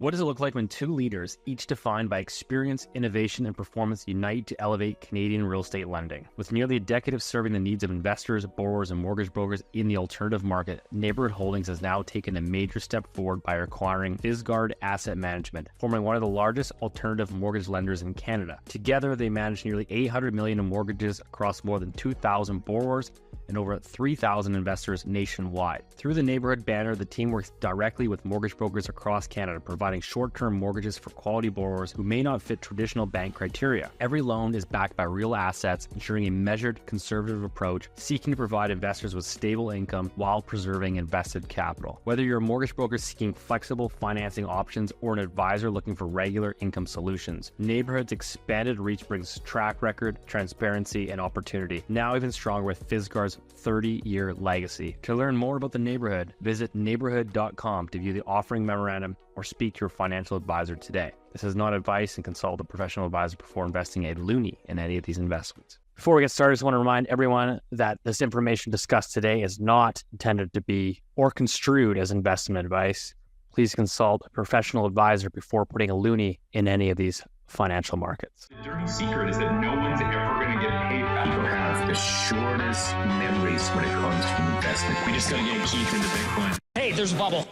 What does it look like when two leaders, each defined by experience, innovation, and performance, unite to elevate Canadian real estate lending? With nearly a decade of serving the needs of investors, borrowers, and mortgage brokers in the alternative market, Neighbourhood Holdings has now taken a major step forward by acquiring Fisgard Asset Management, forming one of the largest alternative mortgage lenders in Canada. Together, they manage nearly $800 million in mortgages across more than 2,000 borrowers and over 3,000 investors nationwide. Through the Neighbourhood banner, the team works directly with mortgage brokers across Canada, providing short-term mortgages for quality borrowers who may not fit traditional bank criteria. Every loan is backed by real assets, ensuring a measured, conservative approach, seeking to provide investors with stable income while preserving invested capital. Whether you're a mortgage broker seeking flexible financing options or an advisor looking for regular income solutions, Neighbourhood's expanded reach brings track record, transparency, and opportunity, now even stronger with Fisgard's 30-year legacy. To learn more about the Neighbourhood, visit neighborhood.com to view the offering memorandum or speak to your financial advisor today. This is not advice, and consult a professional advisor before investing a loonie in any of these investments. Before we get started, I just want to remind everyone that this information discussed today is not intended to be or construed as investment advice. Please consult a professional advisor before putting a loonie in any of these financial markets. The dirty secret is that no one's ever going to get paid back. People have the shortest memories when it comes to investment. We just got to get Keith into Bitcoin. Hey, there's a bubble.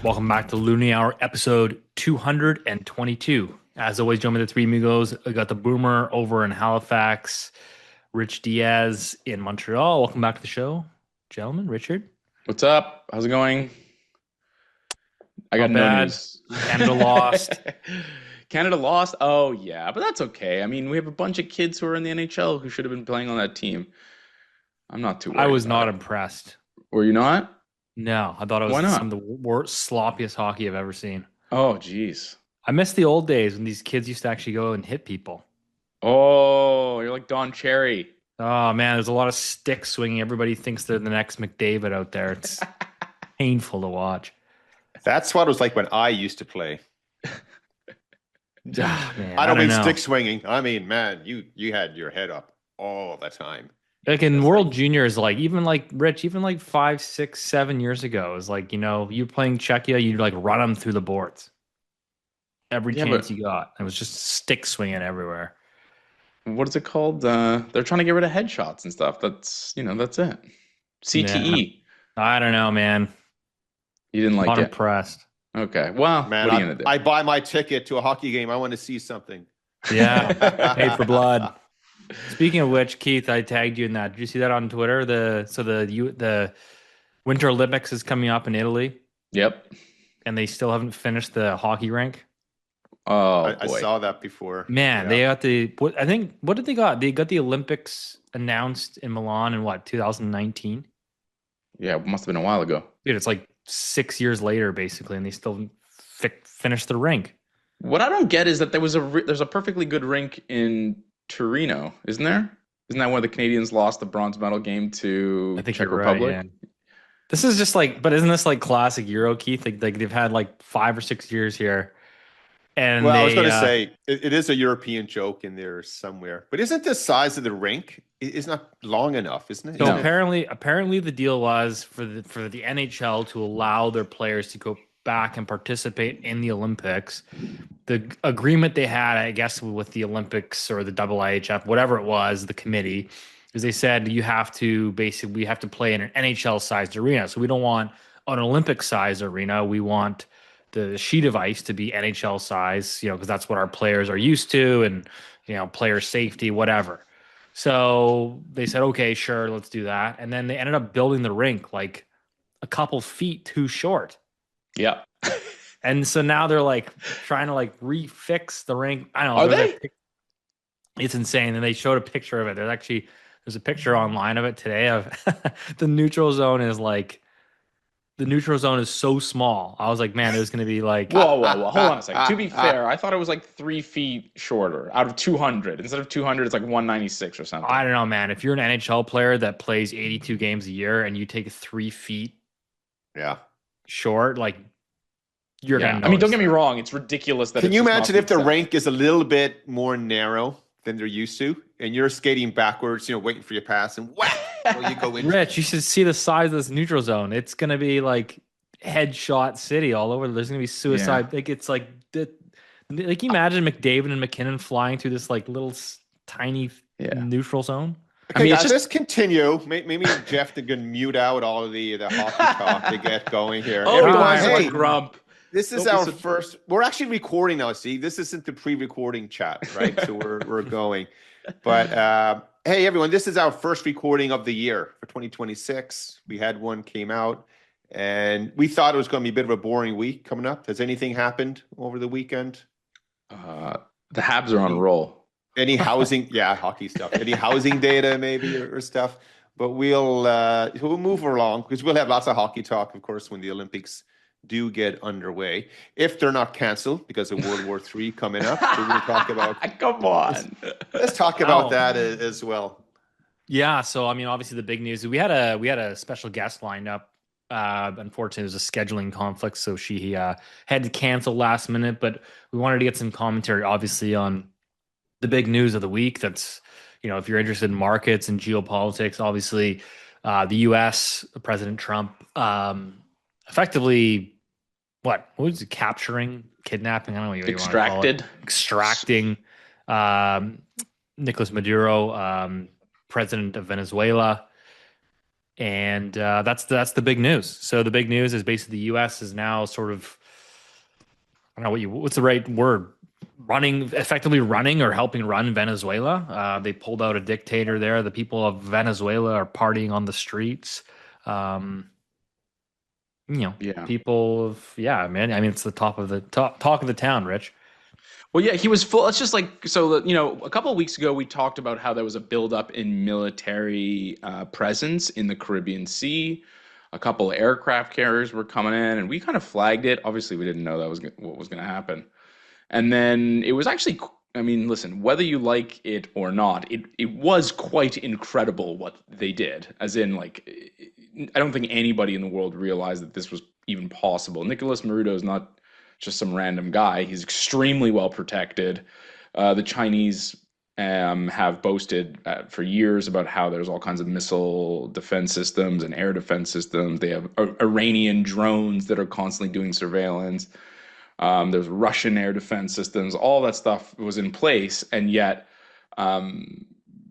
Welcome back to Loonie Hour, episode 222. As always, join me the three amigos. I got the Boomer over in Halifax, Rich Diaz in Montreal. Welcome back to the show, gentlemen. Richard, what's up? How's it going? I got no news. Canada lost. Canada lost? Oh, yeah, but that's okay. I mean, we have a bunch of kids who are in the NHL who should have been playing on that team. I'm not too worried. I was not impressed. Were you not? No, I thought it was some of the worst, sloppiest hockey I've ever seen. Oh, geez. I miss the old days when these kids used to actually go and hit people. Oh, you're like Don Cherry. Oh, man, there's a lot of stick swinging. Everybody thinks they're the next McDavid out there. It's painful to watch. That's what it was like when I used to play. Man, I don't mean stick swinging. I mean, man, you had your head up all the time. Like in World Juniors, like even like Rich, even like 5, 6, 7 years ago, it was like, you know, you playing Czechia, you'd like run them through the boards. Every chance you got. It was just stick swinging everywhere. What is it called? They're trying to get rid of headshots and stuff. That's it. CTE. Yeah. I don't know, man. You didn't like it? Not impressed. Okay. Well, man, what are you going to do? I buy my ticket to a hockey game. I want to see something. Yeah. Paid for blood. Speaking of which, Keith, I tagged you in that. Did you see that on Twitter? The Winter Olympics is coming up in Italy. Yep. And they still haven't finished the hockey rink. Oh, I saw that before. Man, They got what did they got? They got the Olympics announced in Milan in 2019? Yeah, it must have been a while ago. Dude, it's like 6 years later, basically, and they still finished the rink. What I don't get is that there's a perfectly good rink in Torino, isn't there? Isn't that where the Canadians lost the bronze medal game to Czech Republic? Right, yeah. This is just like, but isn't this like classic Euro, Keith? Like they've had like 5 or 6 years here. And I was going to say, it is a European joke in there somewhere. But isn't the size of the rink is not long enough, isn't it? So apparently the deal was for the NHL to allow their players to go back and participate in the Olympics. The agreement they had, I guess, with the Olympics or the IIHF, whatever it was, the committee, is they said we have to play in an NHL-sized arena. So we don't want an Olympic-sized arena. We want the sheet of ice to be NHL size, you know, because that's what our players are used to, and, you know, player safety, whatever. So they said, okay, sure, let's do that. And then they ended up building the rink like a couple feet too short. Yeah. And so now they're like trying to like refix the rink. I don't know. Are they? It's insane. And they showed a picture of it. There's a picture online of it today of the neutral zone is so small. I was like, man, there's going to be like... Whoa. Hold on a second. To be fair, I thought it was like 3 feet shorter out of 200. Instead of 200, it's like 196 or something. I don't know, man. If you're an NHL player that plays 82 games a year and you take 3 feet short, like, you're going to... I mean, don't get me wrong. It's ridiculous that Can you imagine if the rink is a little bit more narrow than they're used to? and you're skating backwards, waiting for your pass, and whack, well, you go in. Rich, you should see the size of this neutral zone. It's gonna be like headshot city all over. There's gonna be suicide. Like it's like like you imagine McDavid and McKinnon flying through this like little tiny neutral zone. Okay, guys, let's continue. Maybe Jeff can mute out all of the hockey talk to get going here. Everyone, hey, grump. This is our first. We're actually recording now. See, this isn't the pre-recording chat, right? So we're going. But hey, everyone, this is our first recording of the year for 2026. We had one came out, and we thought it was going to be a bit of a boring week coming up. Has anything happened over the weekend? The Habs are on a roll. Any housing, hockey stuff. Any housing data, maybe, or stuff. But we'll move along because we'll have lots of hockey talk, of course, when the Olympics do get underway. If they're not canceled because of World War III coming up, we're going to talk about. Come on, let's talk about that as well. Yeah. So I mean, obviously, the big news we had a special guest lined up. Unfortunately, there's a scheduling conflict, so she had to cancel last minute. But we wanted to get some commentary, obviously, on the big news of the week. That's, if you're interested in markets and geopolitics, obviously the US, President Trump, effectively, what was it, kidnapping? I don't know what you want to call it. Extracting Nicolas Maduro, president of Venezuela. And that's the big news. So the big news is basically the US is now sort of, I don't know what's the right word, effectively running or helping run Venezuela. They pulled out a dictator there. The people of Venezuela are partying on the streets. People of, man. I mean, it's the talk of the town, Rich. Well, yeah, he was full. It's just like, so, a couple of weeks ago, we talked about how there was a buildup in military presence in the Caribbean Sea. A couple of aircraft carriers were coming in, and we kind of flagged it. Obviously, we didn't know that was what was going to happen. And then it was actually, I mean, listen, whether you like it or not, it was quite incredible what they did. As in, like, I don't think anybody in the world realized that this was even possible. Nicolas Maduro is not just some random guy. He's extremely well protected. The Chinese have boasted for years about how there's all kinds of missile defense systems and air defense systems. They have Iranian drones that are constantly doing surveillance. There's Russian air defense systems. All that stuff was in place, and yet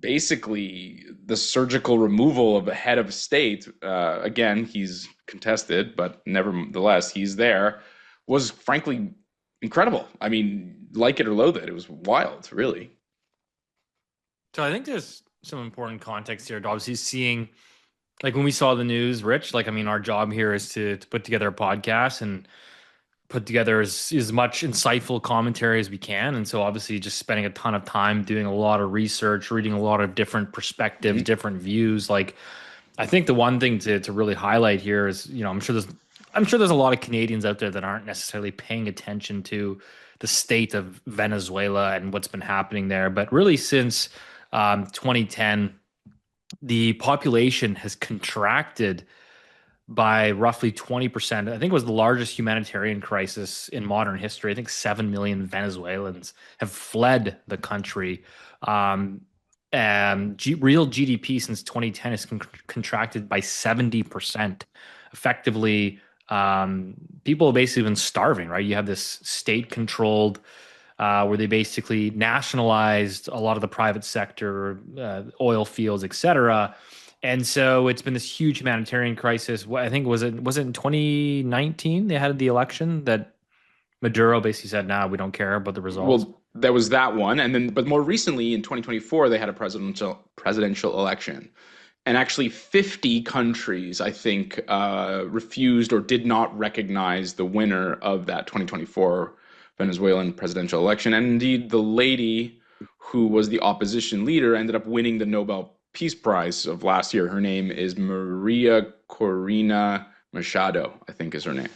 basically the surgical removal of a head of state, again, he's contested, but nevertheless, he's there, was frankly incredible. I mean, like it or loathe it, it was wild, really. So I think there's some important context here. Obviously, seeing, like when we saw the news, Rich, like, I mean, our job here is to put together a podcast and put together as much insightful commentary as we can. And so obviously just spending a ton of time doing a lot of research, reading a lot of different perspectives, different views. Like, I think the one thing to really highlight here is, I'm sure there's a lot of Canadians out there that aren't necessarily paying attention to the state of Venezuela and what's been happening there. But really since 2010, the population has contracted by roughly 20%. I think it was the largest humanitarian crisis in modern history. I think 7 million Venezuelans have fled the country. Real GDP since 2010 has contracted by 70%. Effectively, people have basically been starving, right? You have this state-controlled where they basically nationalized a lot of the private sector, oil fields, etc. And so it's been this huge humanitarian crisis. I think was it in 2019 they had the election that Maduro basically said, "Nah, we don't care about the results." Well, there was that one, and then, but more recently in 2024 they had a presidential election, and actually 50 countries, I think, refused or did not recognize the winner of that 2024 Venezuelan presidential election. And indeed, the lady who was the opposition leader ended up winning the Nobel Peace Prize of last year. Her name is Maria Corina Machado, I think is her name.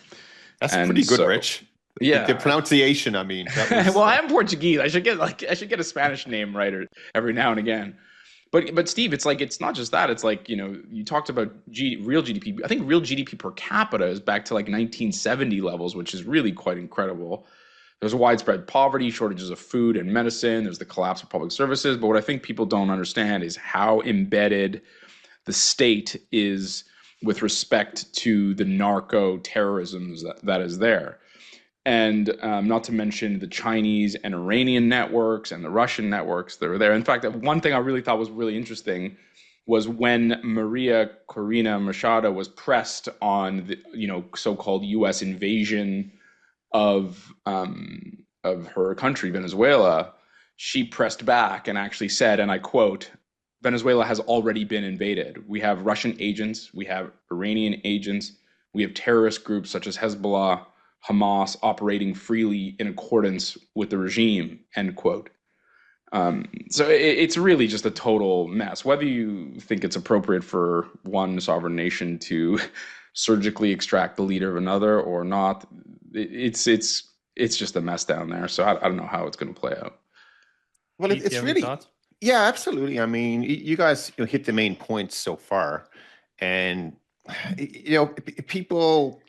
That's pretty good, Rich. Yeah, the pronunciation. I mean, well, I am Portuguese. I should get a Spanish name right every now and again. But Steve, it's like, it's not just that. It's like, you talked about real GDP. I think real GDP per capita is back to like 1970 levels, which is really quite incredible. There's widespread poverty, shortages of food and medicine. There's the collapse of public services. But what I think people don't understand is how embedded the state is with respect to the narco terrorism that is there. And not to mention the Chinese and Iranian networks and the Russian networks that were there. In fact, one thing I really thought was really interesting was when Maria Corina Machado was pressed on the so-called U.S. invasion of her country, Venezuela. She pressed back and actually said, and I quote, "Venezuela has already been invaded. We have Russian agents, we have Iranian agents, we have terrorist groups such as Hezbollah, Hamas operating freely in accordance with the regime," end quote. So it's really just a total mess. Whether you think it's appropriate for one sovereign nation to surgically extract the leader of another or not, it's just a mess down there. So I don't know how it's going to play out. Well, Pete, do it's you have any really, thoughts? yeah, absolutely. I mean, you guys hit the main points so far, and people,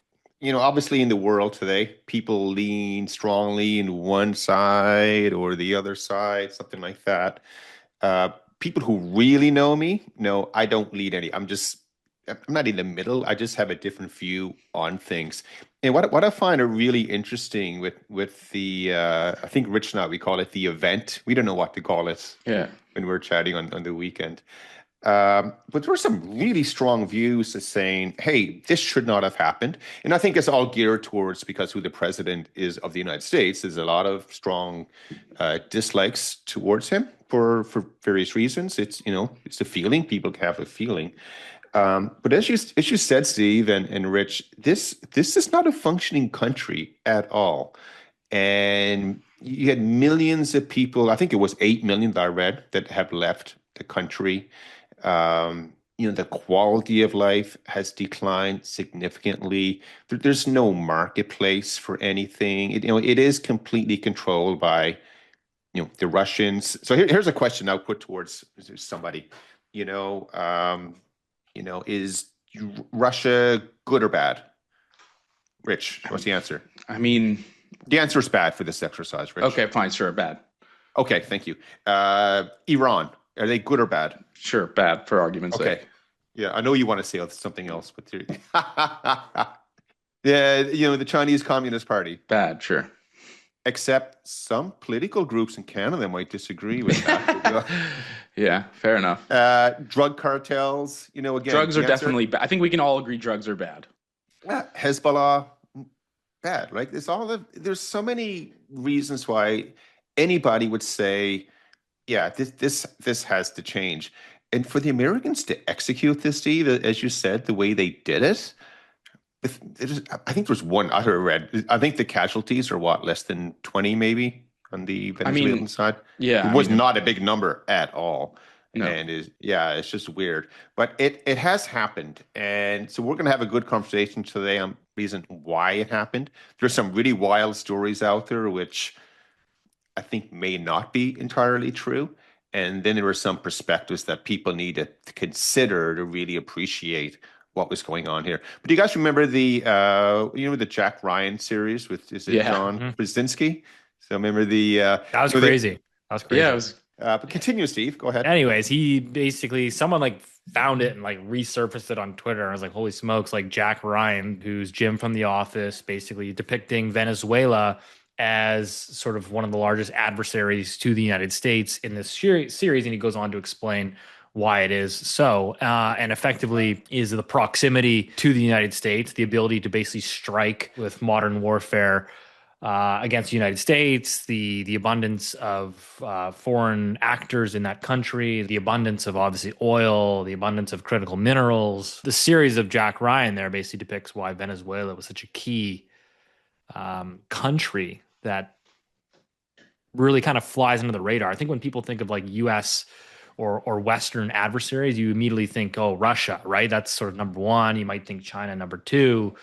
obviously in the world today, people lean strongly in one side or the other side, something like that. People who really know me know I don't lead any. I'm not in the middle. I just have a different view on things. And what I find really interesting with the I think Rich and I, we call it the event. We don't know what to call it. Yeah. When we're chatting on the weekend. But there were some really strong views as saying, hey, this should not have happened. And I think it's all geared towards, because who the president is of the United States, there's a lot of strong dislikes towards him for various reasons. It's a feeling. People have a feeling. But as you said, Steve and Rich, this is not a functioning country at all. And you had millions of people, I think it was 8 million that I read, that have left the country. The quality of life has declined significantly. There's no marketplace for anything. It is completely controlled by, the Russians. So here's a question I'll put towards somebody. Is Russia good or bad? Rich, what's the answer? I mean, the answer is bad for this exercise, Rich. okay, fine, sure, bad. Okay, thank you. Iran, are they good or bad? Sure, bad for argument's sake. Yeah, I know you want to say something else, but yeah, the Chinese Communist Party. Bad, sure. Except some political groups in Canada might disagree with that. Yeah, fair enough. Drug cartels, again. Drugs are definitely bad. I think we can all agree drugs are bad. Hezbollah, bad. Like there's so many reasons why anybody would say, yeah, this has to change. And for the Americans to execute this, Steve, as you said, the way they did it, I think there's one other read. I think the casualties are less than 20 maybe on the Venezuelan side. Yeah, it was not a big number at all. No. And it's just weird. But it has happened. And so we're going to have a good conversation today on reason why it happened. There's some really wild stories out there, which I think may not be entirely true. And then there are some perspectives that people need to consider to really appreciate what was going on here. But do you guys remember the the Jack Ryan series with John Krasinski? So remember that was crazy. That was crazy. Yeah, it was. But continue, Steve. Go ahead. Anyways, he basically someone found it and resurfaced it on Twitter. I was like, holy smokes! Like Jack Ryan, who's Jim from The Office, basically depicting Venezuela as sort of one of the largest adversaries to the United States in this series, and he goes on to explain why it is so, and effectively is the proximity to the United States, the ability to basically strike with modern warfare against the United States, the abundance of foreign actors in that country, the abundance of obviously oil, the abundance of critical minerals. The series of Jack Ryan there basically depicts why Venezuela was such a key country that really kind of flies under the radar. I think when people think of U.S. or Western adversaries, you immediately think, oh, Russia, right? That's sort of number one. You might think China number two.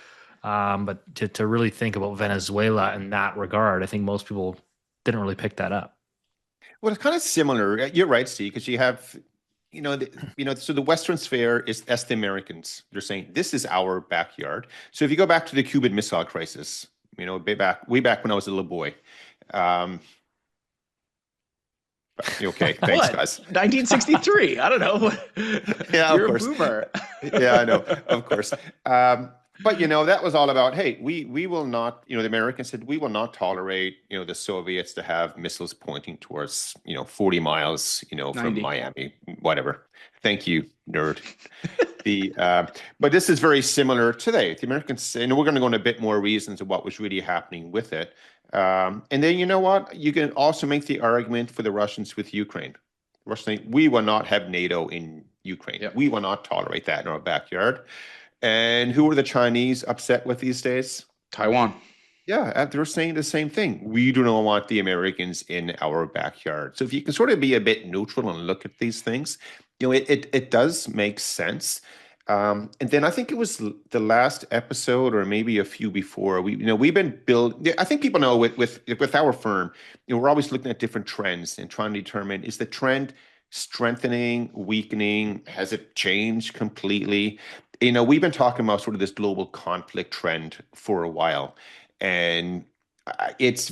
But to really think about Venezuela in that regard, I think most people didn't really pick that up. Well, it's kind of similar. You're right, Steve, because you have, so the Western sphere that's the Americans. They're saying this is our backyard. So if you go back to the Cuban Missile Crisis, way back when I was a little boy. Okay, thanks, What? guys. 1963. I don't know. Yeah, You're of a course. boomer. Yeah, I know, of course. But that was all about, hey, we will not, the Americans said we will not tolerate, the Soviets to have missiles pointing towards, 40 miles, from 90. Miami, whatever. Thank you, nerd. But this is very similar today. The Americans, and we're going to go into a bit more reasons of what was really happening with it. And then you know what? You can also make the argument for the Russians with Ukraine. Russians saying, we will not have NATO in Ukraine. Yep. We will not tolerate that in our backyard. And who are the Chinese upset with these days? Taiwan. Yeah, they're saying the same thing. We do not want the Americans in our backyard. So if you can sort of be a bit neutral and look at these things, it does make sense. And then I think it was the last episode, or maybe a few before. We've been building. I think people know with our firm, we're always looking at different trends and trying to determine, is the trend strengthening, weakening? Has it changed completely? We've been talking about sort of this global conflict trend for a while, and it's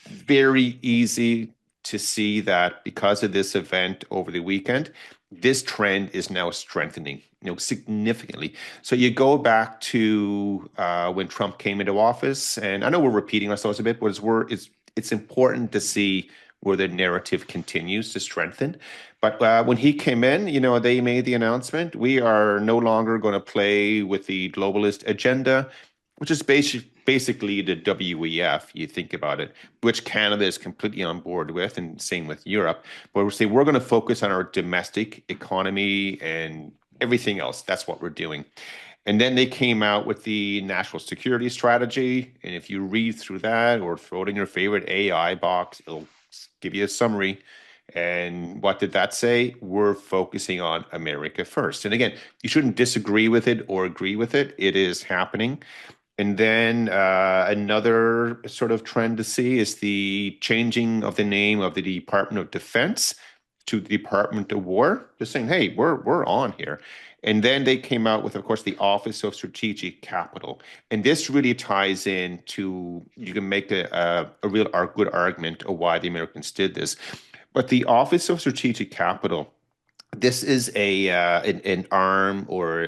very easy to see that because of this event over the weekend, this trend is now strengthening, significantly. So you go back to when Trump came into office, and I know we're repeating ourselves a bit, but it's important to see where the narrative continues to strengthen. But when he came in, they made the announcement, we are no longer going to play with the globalist agenda, which is basically the WEF, you think about it, which Canada is completely on board with, and same with Europe. But we're saying we're going to focus on our domestic economy and everything else. That's what we're doing. And then they came out with the national security strategy. And if you read through that or throw it in your favorite AI box, it'll give you a summary. And what did that say? We're focusing on America first. And again, you shouldn't disagree with it or agree with it. It is happening. And then another sort of trend to see is the changing of the name of the Department of Defense to the Department of War. Just saying, hey, we're on here. And then they came out with, of course, the Office of Strategic Capital. And this really ties in to, you can make a real good argument of why the Americans did this. But the Office of Strategic Capital, this is an arm or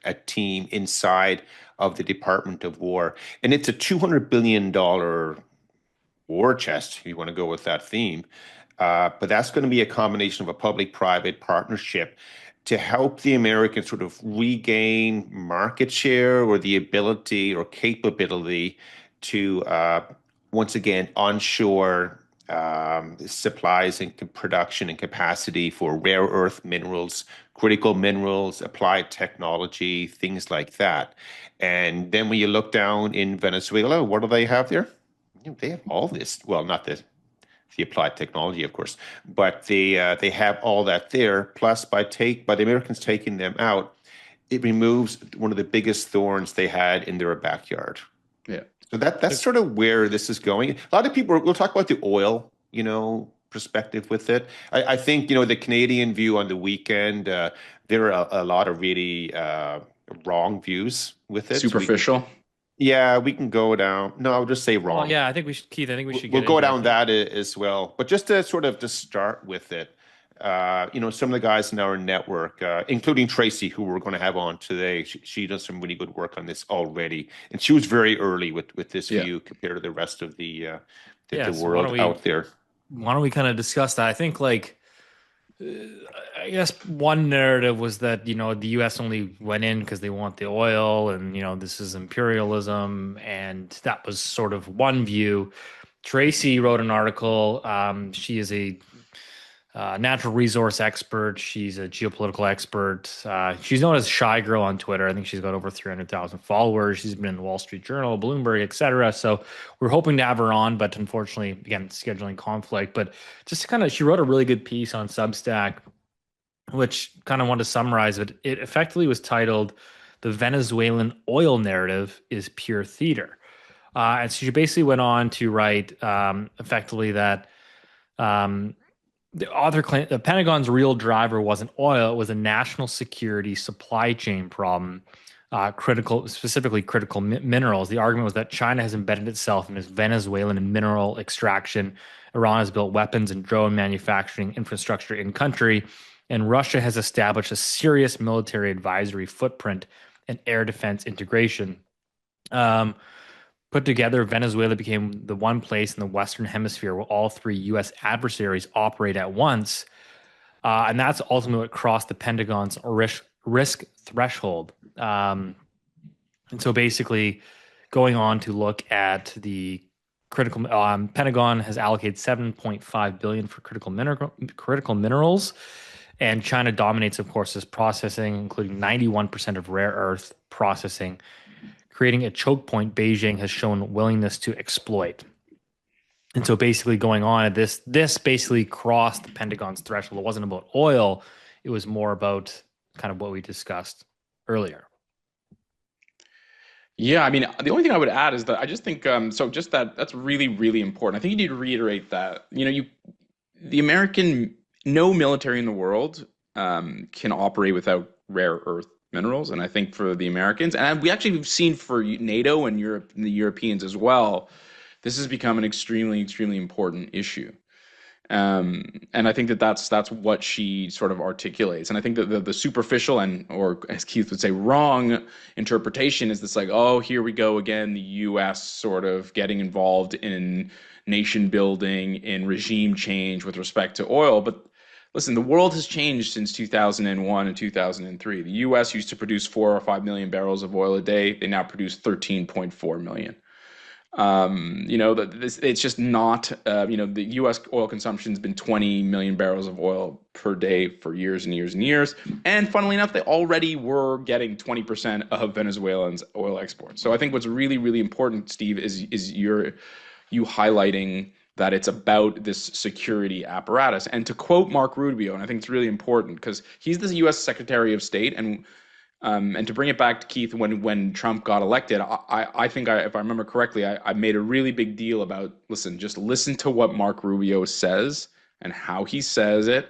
a team inside of the Department of War. And it's a $200 billion war chest, if you want to go with that theme. But that's going to be a combination of a public-private partnership to help the Americans sort of regain market share or the ability or capability to, once again, onshore supplies and production and capacity for rare earth minerals, critical minerals, applied technology, things like that. And then when you look down in Venezuela, what do they have there? They have all this. Well, not the applied technology, of course, but they have all that there. Plus, by the Americans taking them out, it removes one of the biggest thorns they had in their backyard. Yeah. So that's sort of where this is going. A lot of people, we'll talk about the oil, perspective with it. I think, the Canadian view on the weekend, there are a lot of really wrong views with it. Superficial. We can go down. No, I'll just say wrong. Well, yeah, I think we should, Keith. I think we should. We'll go down that as well. But just to sort of to start with it, some of the guys in our network, including Tracy, who we're going to have on today, she does some really good work on this already, and she was very early with this view compared to the rest of the world out there. Why don't we kind of discuss that? I think, I guess one narrative was that, the U.S. only went in because they want the oil and, this is imperialism. And that was sort of one view. Tracy wrote an article. She is a natural resource expert. She's a geopolitical expert. She's known as Shy Girl on Twitter. I think she's got over 300,000 followers. She's been in the Wall Street Journal, Bloomberg, etc. So we're hoping to have her on, but unfortunately, again, scheduling conflict. But just she wrote a really good piece on Substack, which kind of wanted to summarize it. It effectively was titled, "The Venezuelan Oil Narrative is Pure Theater." And so she basically went on to write effectively that the author claimed the Pentagon's real driver wasn't oil, it was a national security supply chain problem. specifically critical minerals. The argument was that China has embedded itself in this Venezuelan mineral extraction. Iran has built weapons and drone manufacturing infrastructure in country, and Russia has established a serious military advisory footprint and air defense integration. Put together, Venezuela became the one place in the Western Hemisphere where all three U.S. adversaries operate at once. And that's ultimately what crossed the Pentagon's risk threshold. And so basically, going on to look at the critical, Pentagon has allocated $7.5 billion for critical minerals. And China dominates, of course, this processing, including 91% of rare earth processing, creating a choke point Beijing has shown willingness to exploit. And so basically going on, this basically crossed the Pentagon's threshold. It wasn't about oil. It was more about kind of what we discussed earlier. Yeah, I mean, the only thing I would add is that I just think so. Just that's really, really important. I think you need to reiterate that. No military in the world can operate without rare earth minerals, and I think for the Americans, and we've seen for NATO and Europe and the Europeans as well, this has become an extremely, extremely important issue. And I think that's what she sort of articulates. And I think that the superficial or as Keith would say, wrong interpretation is this like, oh, here we go again, the U.S. sort of getting involved in nation building, in regime change with respect to oil. But listen, the world has changed since 2001 and 2003. The U.S. used to produce 4 or 5 million barrels of oil a day. They now produce 13.4 million. It's just not, the U.S. oil consumption has been 20 million barrels of oil per day for years and years and years. And funnily enough, they already were getting 20% of Venezuelans' oil exports. So I think what's really, really important, Steve, is you highlighting that it's about this security apparatus. And to quote Mark Rubio, and I think it's really important because he's the U.S. Secretary of State, and to bring it back to Keith, when Trump got elected, I think if I remember correctly, I made a really big deal about, just listen to what Mark Rubio says and how he says it.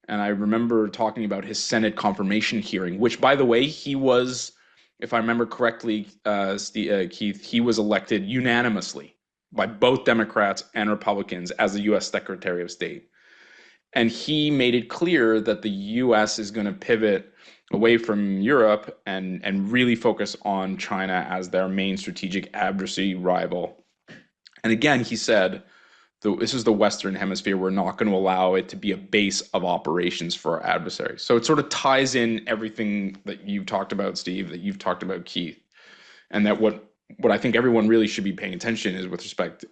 And I remember talking about his Senate confirmation hearing, which, by the way, he was, if I remember correctly, Keith, he was elected unanimously by both Democrats and Republicans as the U.S. Secretary of State. And he made it clear that the U.S. is going to pivot away from Europe and really focus on China as their main strategic adversary rival. And again, he said, this is the Western Hemisphere. We're not going to allow it to be a base of operations for our adversaries. So it sort of ties in everything that you've talked about, Steve, that you've talked about, Keith, and that what I think everyone really should be paying attention is with respect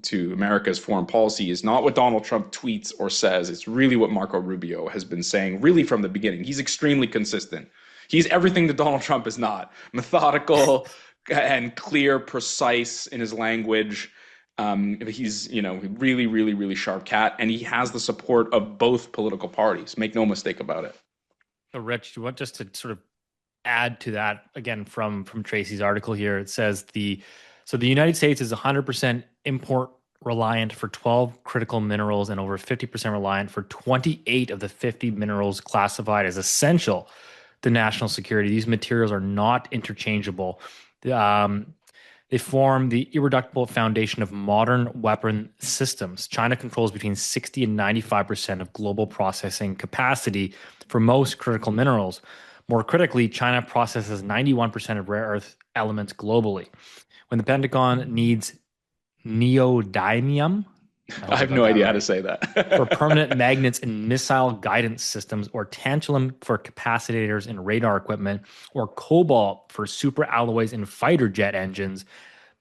to America's foreign policy is not what Donald Trump tweets or says. It's really what Marco Rubio has been saying really from the beginning. He's extremely consistent. He's everything that Donald Trump is not. Methodical and clear, precise in his language. He's, really, really, really sharp cat, and he has the support of both political parties. Make no mistake about it. So, Rich, do you want just to sort of add to that again from Tracy's article here? It says the United States is 100% import reliant for 12 critical minerals and over 50% reliant for 28 of the 50 minerals classified as essential to national security. These materials are not interchangeable. They form the irreducible foundation of modern weapon systems. China controls between 60 and 95% of global processing capacity for most critical minerals. More critically, China processes 91% of rare earth elements globally. When the Pentagon needs neodymium, I have no idea how to say that, for permanent magnets in missile guidance systems, or tantalum for capacitors in radar equipment, or cobalt for superalloys in fighter jet engines,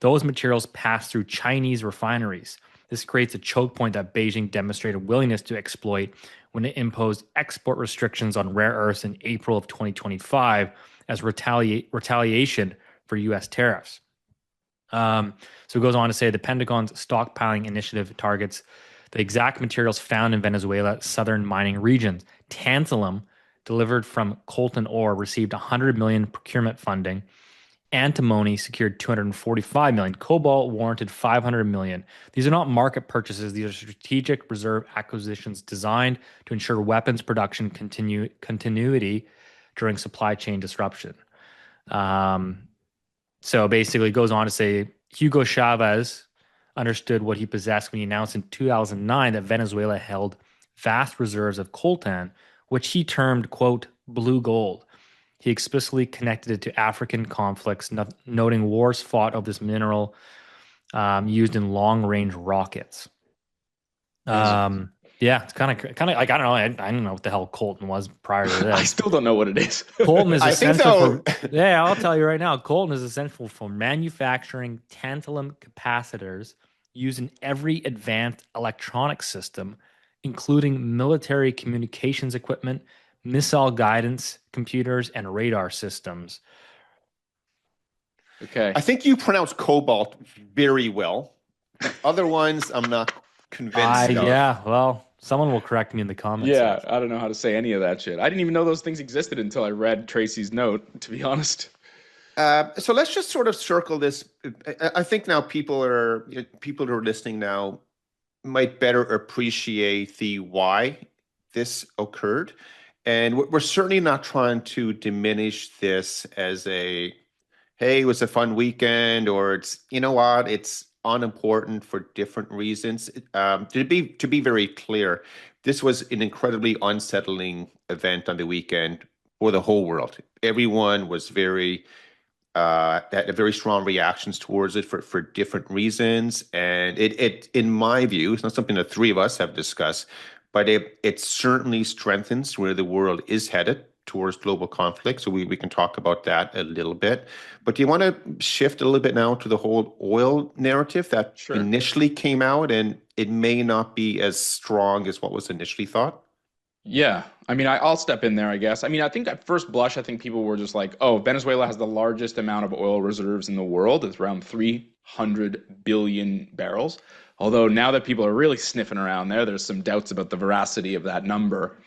those materials pass through Chinese refineries. This creates a choke point that Beijing demonstrated willingness to exploit when it imposed export restrictions on rare earths in April of 2025 as retaliation for U.S. tariffs. So it goes on to say the Pentagon's stockpiling initiative targets the exact materials found in Venezuela's southern mining regions. Tantalum, delivered from Colton ore, received $100 million procurement funding. Antimony secured $245 million. Cobalt warranted $500 million. These are not market purchases. These are strategic reserve acquisitions designed to ensure weapons production continuity during supply chain disruption. So basically, it goes on to say Hugo Chavez understood what he possessed when he announced in 2009 that Venezuela held vast reserves of coltan, which he termed, quote, blue gold. He explicitly connected it to African conflicts, noting wars fought over this mineral used in long-range rockets. Yeah, it's kind of like I don't know. I don't know what the hell coltan was prior to I this. still don't know what it is. Colton is I think essential so. for, yeah, I'll tell you right now. Colton is essential for manufacturing tantalum capacitors used in every advanced electronic system, including military communications equipment, missile guidance computers, and radar systems. Okay. I think you pronounce cobalt very well. The other ones, I'm not convinced of. Yeah, well, someone will correct me in the comments Yeah, section. I don't know how to say any of that shit. I didn't even know those things existed until I read Tracy's note, to be honest. So let's just sort of circle this. I think now people who are listening now might better appreciate the why this occurred. And we're certainly not trying to diminish this as a, hey, it was a fun weekend, or it's, you know what, it's unimportant for different reasons. To be very clear, this was an incredibly unsettling event on the weekend for the whole world. Everyone was had very strong reactions towards it for different reasons. And it, in my view, it's not something the three of us have discussed, but it certainly strengthens where the world is headed towards global conflict. So we can talk about that a little bit. But do you want to shift a little bit now to the whole oil narrative that Sure. initially came out, and it may not be as strong as what was initially thought? Yeah. I mean, I'll step in there, I guess. I mean, I think at first blush, I think people were just like, oh, Venezuela has the largest amount of oil reserves in the world. It's around 300 billion barrels. Although now that people are really sniffing around there, there's some doubts about the veracity of that number.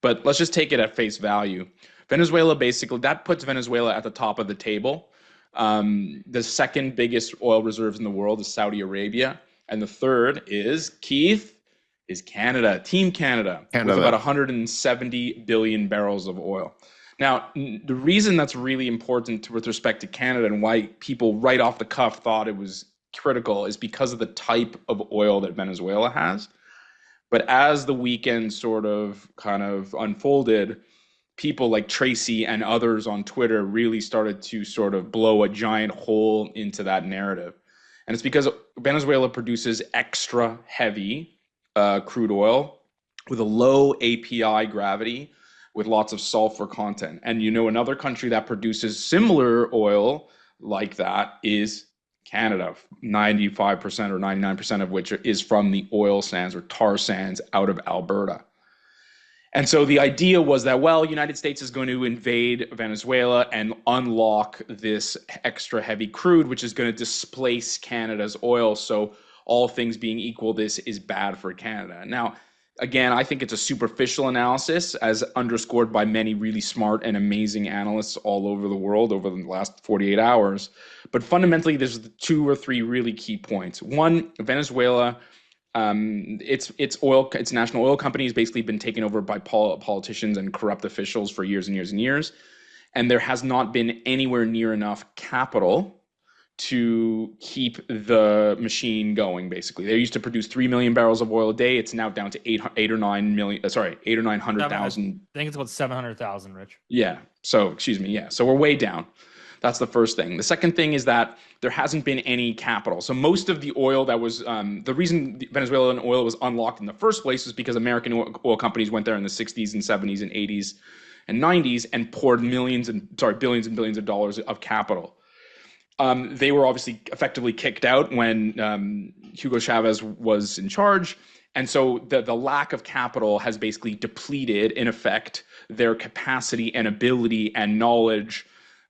But let's just take it at face value. Venezuela basically, that puts Venezuela at the top of the table. The second biggest oil reserves in the world is Saudi Arabia. And the third is, Keith, is Canada, Team Canada, with about 170 billion barrels of oil. Now, the reason that's really important with respect to Canada and why people right off the cuff thought it was critical is because of the type of oil that Venezuela has. But as the weekend sort of kind of unfolded, people like Tracy and others on Twitter really started to sort of blow a giant hole into that narrative. And it's because Venezuela produces extra heavy crude oil with a low API gravity with lots of sulfur content. And you know, another country that produces similar oil like that is Canada, 95% or 99% of which is from the oil sands or tar sands out of Alberta. And so the idea was that, well, United States is going to invade Venezuela and unlock this extra heavy crude, which is going to displace Canada's oil. So all things being equal, this is bad for Canada. Now, again, I think it's a superficial analysis, as underscored by many really smart and amazing analysts all over the world over the last 48 hours. But fundamentally, there's two or three really key points. One, Venezuela, its national oil company has basically been taken over by politicians and corrupt officials for years and years and years. And there has not been anywhere near enough capital to keep the machine going. Basically, they used to produce 3 million barrels of oil a day. It's now down to 8 or 9 million. Sorry, 8 or 900,000. I think it's about 700,000, Rich. Yeah. So excuse me. Yeah. So we're way down. That's the first thing. The second thing is that there hasn't been any capital. So most of the oil that was the reason the Venezuelan oil was unlocked in the first place was because American oil companies went there in the 60s and 70s and 80s and 90s and poured billions and billions of dollars of capital. They were obviously effectively kicked out when Hugo Chavez was in charge. And so the lack of capital has basically depleted, in effect, their capacity and ability and knowledge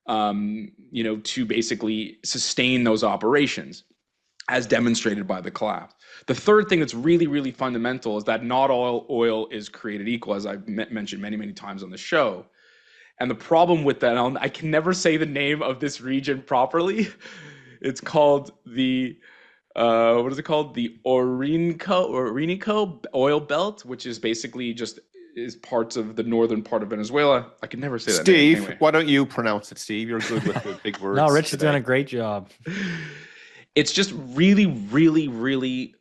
to basically sustain those operations, as demonstrated by the collapse. The third thing that's really, really fundamental is that not all oil is created equal, as I've mentioned many, many times on the show. And the problem with that, I can never say the name of this region properly. It's called the, what is it called? The Orinoco oil belt, which is basically just is parts of the northern part of Venezuela. I can never say that name. Steve, Anyway. why don't you pronounce it, Steve? You're good with the big words. No, Rich has today. done a great job. It's just really, really, really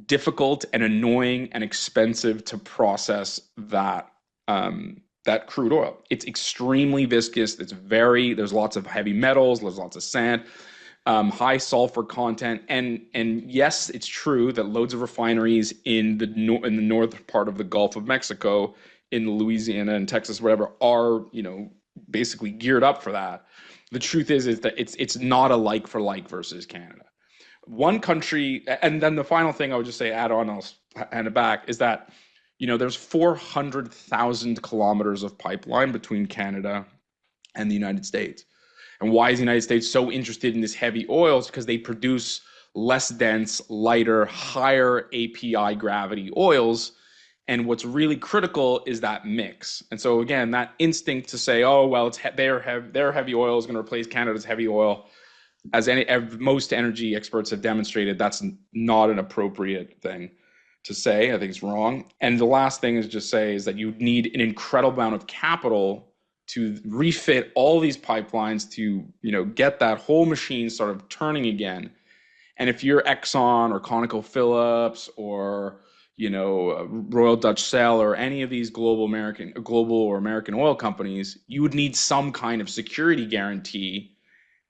difficult and annoying and expensive to process that that crude oil. It's extremely viscous. There's lots of heavy metals. There's lots of sand, high sulfur content, and yes, it's true that loads of refineries in the north part of the Gulf of Mexico, in Louisiana and Texas, whatever, are basically geared up for that. The truth is that it's not a like for like versus Canada. One country, and then the final thing I would just say, add on, I'll hand it back, is that there's 400,000 kilometers of pipeline between Canada and the United States. And why is the United States so interested in this heavy oils? Because they produce less dense, lighter, higher API gravity oils. And what's really critical is that mix. And so again, that instinct to say, oh, well, their heavy oil is going to replace Canada's heavy oil, as most energy experts have demonstrated, that's not an appropriate thing to say. I think it's wrong. And the last thing is that you need an incredible amount of capital to refit all these pipelines to get that whole machine sort of turning again. And if you're Exxon or ConocoPhillips or Royal Dutch Shell or any of these global or American oil companies, you would need some kind of security guarantee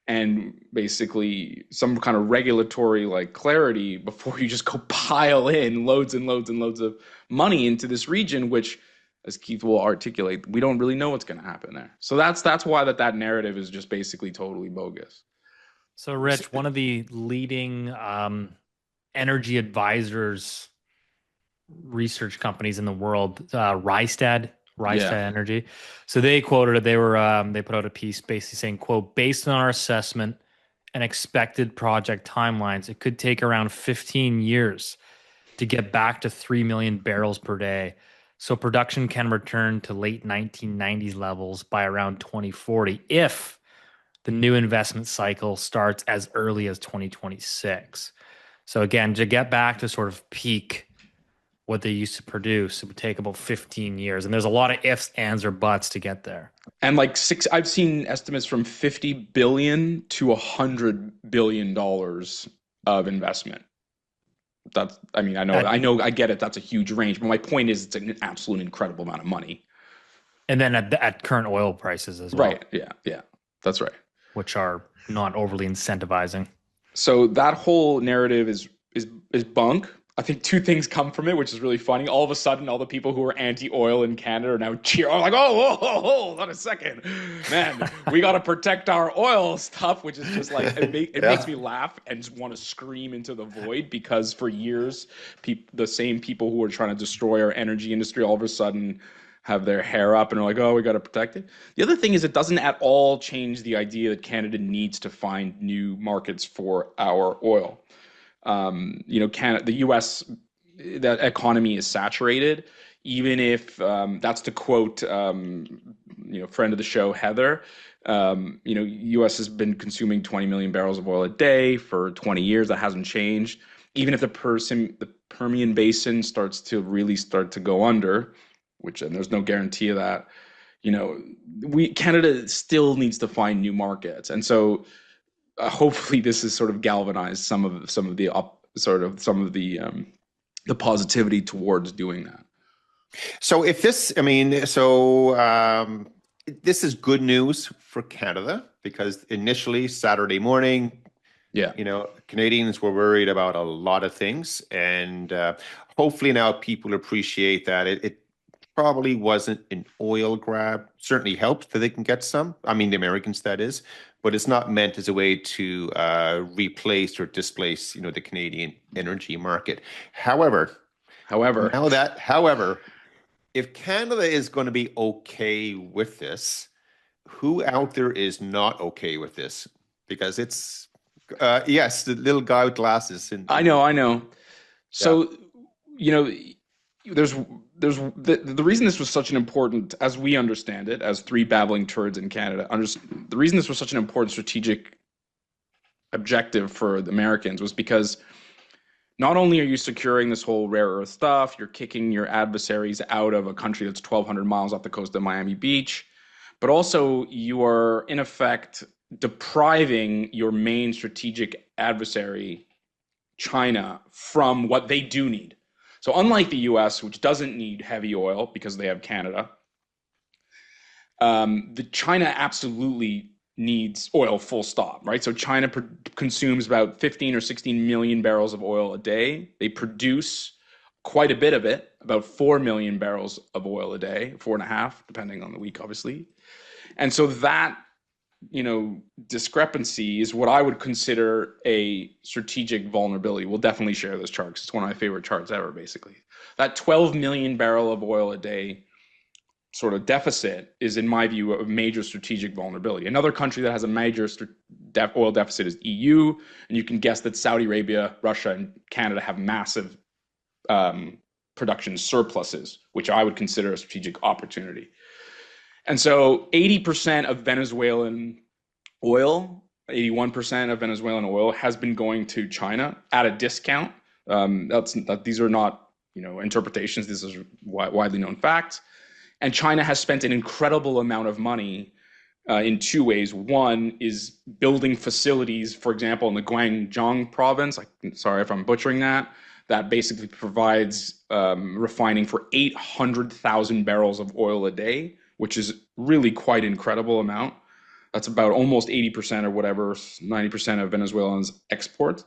and basically some kind of regulatory clarity before you just go pile in loads and loads and loads of money into this region, which, as Keith will articulate, we don't really know what's going to happen there. So that's why that narrative is just basically totally bogus. So, Rich, one of the leading energy advisors research companies in the world, Rystad Energy. So they quoted, they put out a piece basically saying, quote, based on our assessment and expected project timelines, it could take around 15 years to get back to 3 million barrels per day. So production can return to late 1990s levels by around 2040 if the new investment cycle starts as early as 2026. So again, to get back to sort of peak what they used to produce, it would take about 15 years. And there's a lot of ifs, ands, or buts to get there. And I've seen estimates from $50 billion to $100 billion of investment. I get it. That's a huge range. But my point is it's an absolute incredible amount of money. And then at current oil prices as well. Right. Yeah. That's right. Which are not overly incentivizing. So that whole narrative is bunk. I think two things come from it, which is really funny. All of a sudden, all the people who are anti-oil in Canada are now like, hold on a second. Man, we got to protect our oil stuff, which is just like, it makes me laugh and just want to scream into the void, because for years, the same people who are trying to destroy our energy industry all of a sudden have their hair up and are like, oh, we got to protect it. The other thing is it doesn't at all change the idea that Canada needs to find new markets for our oil. Canada, the U.S., that economy is saturated. Even if that's to quote, friend of the show Heather, U.S. has been consuming 20 million barrels of oil a day for 20 years. That hasn't changed. Even if the Permian Basin starts to go under, and there's no guarantee of that, Canada still needs to find new markets, and so. Hopefully, this has sort of galvanized some of the positivity towards doing that. So this is good news for Canada, because initially Saturday morning, Canadians were worried about a lot of things, and hopefully now people appreciate that it probably wasn't an oil grab. Certainly helped that they can get some. I mean, the Americans, that is. But it's not meant as a way to replace or displace, the Canadian energy market. However, if Canada is going to be okay with this, who out there is not okay with this? Because it's the little guy with glasses. I know. So there's the reason this was such an important, as we understand it, as three babbling turds in Canada, the reason this was such an important strategic objective for the Americans was because not only are you securing this whole rare earth stuff, you're kicking your adversaries out of a country that's 1,200 miles off the coast of Miami Beach, but also you are in effect depriving your main strategic adversary, China, from what they do need. So unlike the US, which doesn't need heavy oil because they have Canada, the China absolutely needs oil, full stop, right? So China consumes about 15 or 16 million barrels of oil a day. They produce quite a bit of it, about 4 million barrels of oil a day, 4.5, depending on the week, obviously. And so that, discrepancy is what I would consider a strategic vulnerability. We'll definitely share this chart because it's one of my favorite charts ever, basically. That 12 million barrel of oil a day sort of deficit is, in my view, a major strategic vulnerability. Another country that has a major oil deficit is EU, and you can guess that Saudi Arabia, Russia, and Canada have massive production surpluses, which I would consider a strategic opportunity. And so 80% of Venezuelan oil, 81% of Venezuelan oil has been going to China at a discount. These are not, interpretations. This is widely known facts. And China has spent an incredible amount of money in two ways. One is building facilities, for example, in the Guangdong province. Sorry if I'm butchering that basically provides refining for 800,000 barrels of oil a day, which is really quite an incredible amount. That's about almost 80% or whatever, 90% of Venezuelans' exports.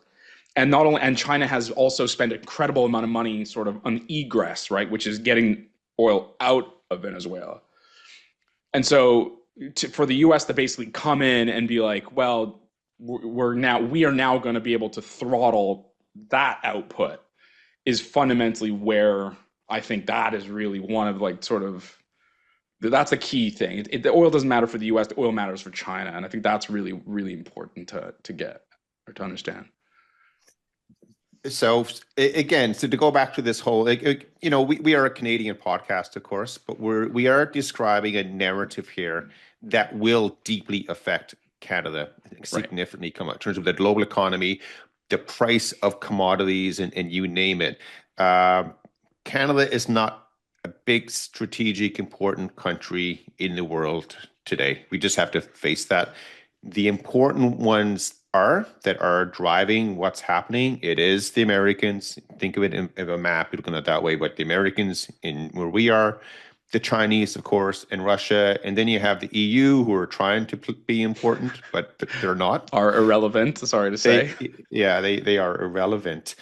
And China has also spent an incredible amount of money sort of on egress, right, which is getting oil out of Venezuela. And so for the US to basically come in and be like, well, we are now going to be able to throttle that output is fundamentally where I think that is really one of that's a key thing. The oil doesn't matter for the US, the oil matters for China. And I think that's really, really important to get or to understand. So again, to go back to this whole, we are a Canadian podcast, of course, but we are describing a narrative here that will deeply affect Canada, I think, significantly come out in terms of the global economy, the price of commodities, and you name it. Canada is not a big, strategic, important country in the world today. We just have to face that. The important ones that are driving what's happening. It is the Americans. Think of it in a map, you're looking at it that way, but the Americans in where we are, the Chinese, of course, and Russia. And then you have the EU who are trying to be important, but they're not. Are irrelevant, sorry to say. They are irrelevant.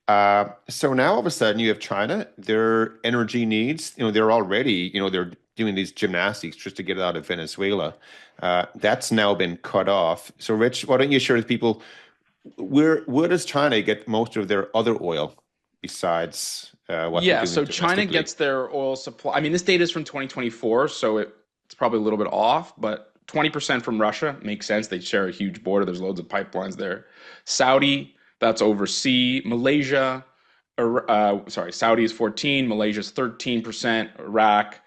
So now all of a sudden you have China, their energy needs, they're already, they're doing these gymnastics just to get it out of Venezuela. That's now been cut off. So Rich, why don't you share with people, where does China get most of their other oil besides what they're doing so China gets their oil supply. I mean, this data is from 2024, so it's probably a little bit off, but 20% from Russia makes sense. They share a huge border. There's loads of pipelines there. Saudi, that's overseas. Malaysia, Saudi is 14, Malaysia's 13%, Iraq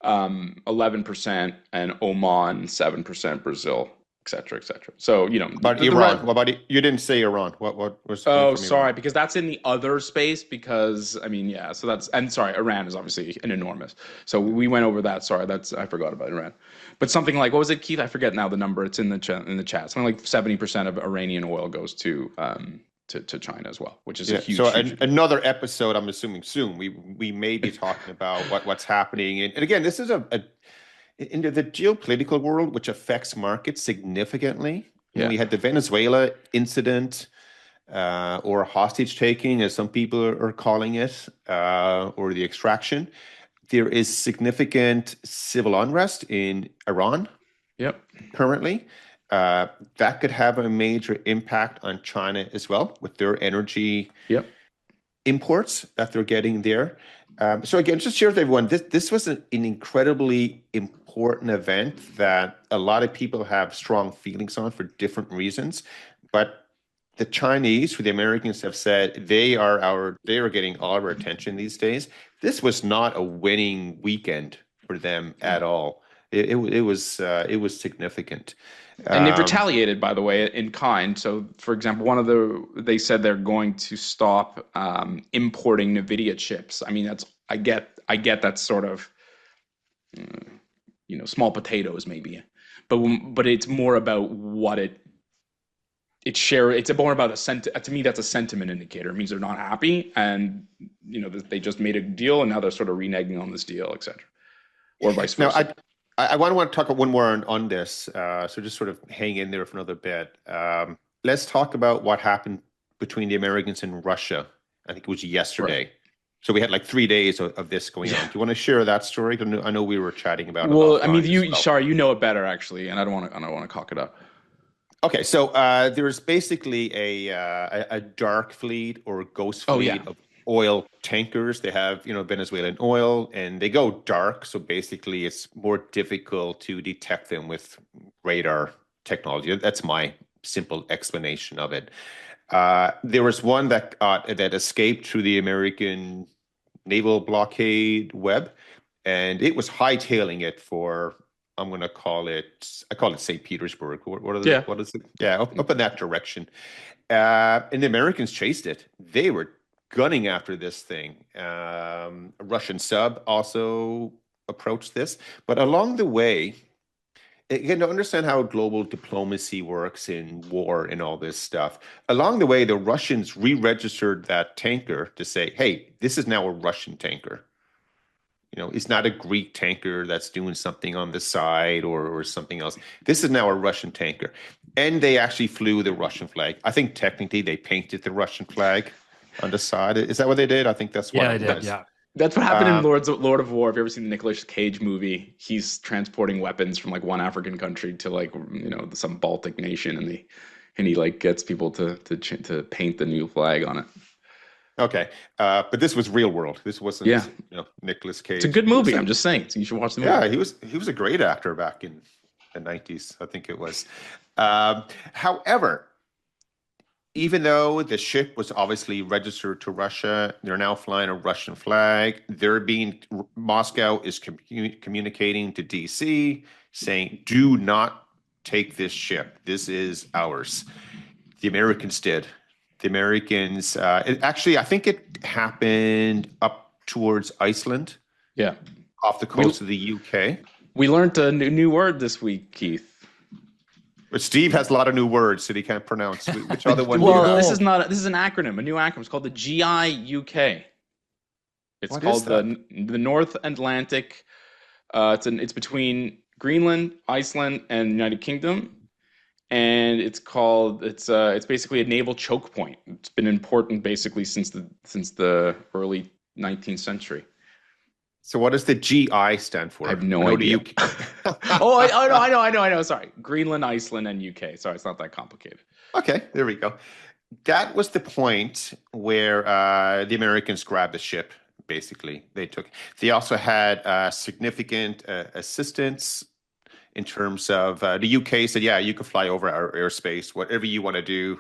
11%, and Oman 7%, Brazil, et cetera, et cetera. So but Iran. What about you? Didn't say Iran. What was? Oh, sorry, because that's in the other space. Because so that's Iran is obviously an enormous. So we went over that. Sorry, I forgot about Iran. But something like, what was it, Keith? I forget now the number. It's in the chat. Something like 70% of Iranian oil goes to China as well, which is a huge. So huge another episode, I'm assuming soon, we may be talking about what's happening. And again, this is in the geopolitical world, which affects markets significantly. Yeah. We had the Venezuela incident, or hostage taking, as some people are calling it, or the extraction. There is significant civil unrest in Iran. Yep. Currently. That could have a major impact on China as well with their energy imports that they're getting there. So again, just share with everyone, this was an incredibly important event that a lot of people have strong feelings on for different reasons. But the Chinese, who the Americans have said they are getting all of our attention these days. This was not a winning weekend for them at all. It was significant. And they've retaliated, by the way, in kind. So, for example, they said they're going to stop importing NVIDIA chips. I mean, I get that's sort of small potatoes maybe, but it's more about what it's more about to me that's a sentiment indicator. It means they're not happy, and they just made a deal and now they're sort of reneging on this deal, etc., or vice versa. Now, I want to talk one more on this, so just sort of hang in there for another bit. Let's talk about what happened between the Americans and Russia. I think it was yesterday. Right. So we had like 3 days of this going on. Do you want to share that story? I know we were chatting about it. Well, I mean, sorry, you know it better actually, and I don't want to cock it up. Okay, so there's basically a dark fleet or ghost fleet of oil tankers. They have Venezuelan oil, and they go dark. So basically, it's more difficult to detect them with radar technology. That's my simple explanation of it. There was one that escaped through the American naval blockade web, and it was hightailing it for. I call it St. Petersburg. What is it? Yeah, up in that direction. And the Americans chased it. They were gunning after this thing. A Russian sub also approached this. But along the way, again, to understand how global diplomacy works in war and all this stuff, along the way, the Russians re-registered that tanker to say, hey, this is now a Russian tanker. It's not a Greek tanker that's doing something on the side or something else. This is now a Russian tanker. And they actually flew the Russian flag. I think technically they painted the Russian flag on the side. Is that what they did? I think that's what it was. Yeah. That's what happened in Lord of War. If you've ever seen the Nicolas Cage movie, he's transporting weapons from like one African country to like some Baltic nation, and he like gets people to paint the new flag on it. Okay, but this was real world. This wasn't Nicolas Cage. It's a good movie. I'm just saying, so you should watch the movie. Yeah, he was a great actor back in the 90s, I think it was. However, even though the ship was obviously registered to Russia, they're now flying a Russian flag. Moscow is communicating to DC saying, do not take this ship. This is ours. The Americans did. The Americans, I think it happened up towards Iceland. Yeah. Off the coast of the UK. We learned a new word this week, Keith. But Steve has a lot of new words that he can't pronounce. Which other one? Well, this is an acronym, a new acronym. It's called the GIUK. It's called the North Atlantic. It's between Greenland, Iceland, and United Kingdom. And it's basically a naval choke point. It's been important basically since the early 19th century. So what does the GI stand for? I have no idea. I know. Sorry. Greenland, Iceland, and UK. Sorry, it's not that complicated. Okay, there we go. That was the point where the Americans grabbed the ship, basically. They also had significant assistance in terms of the UK said, yeah, you can fly over our airspace, whatever you want to do,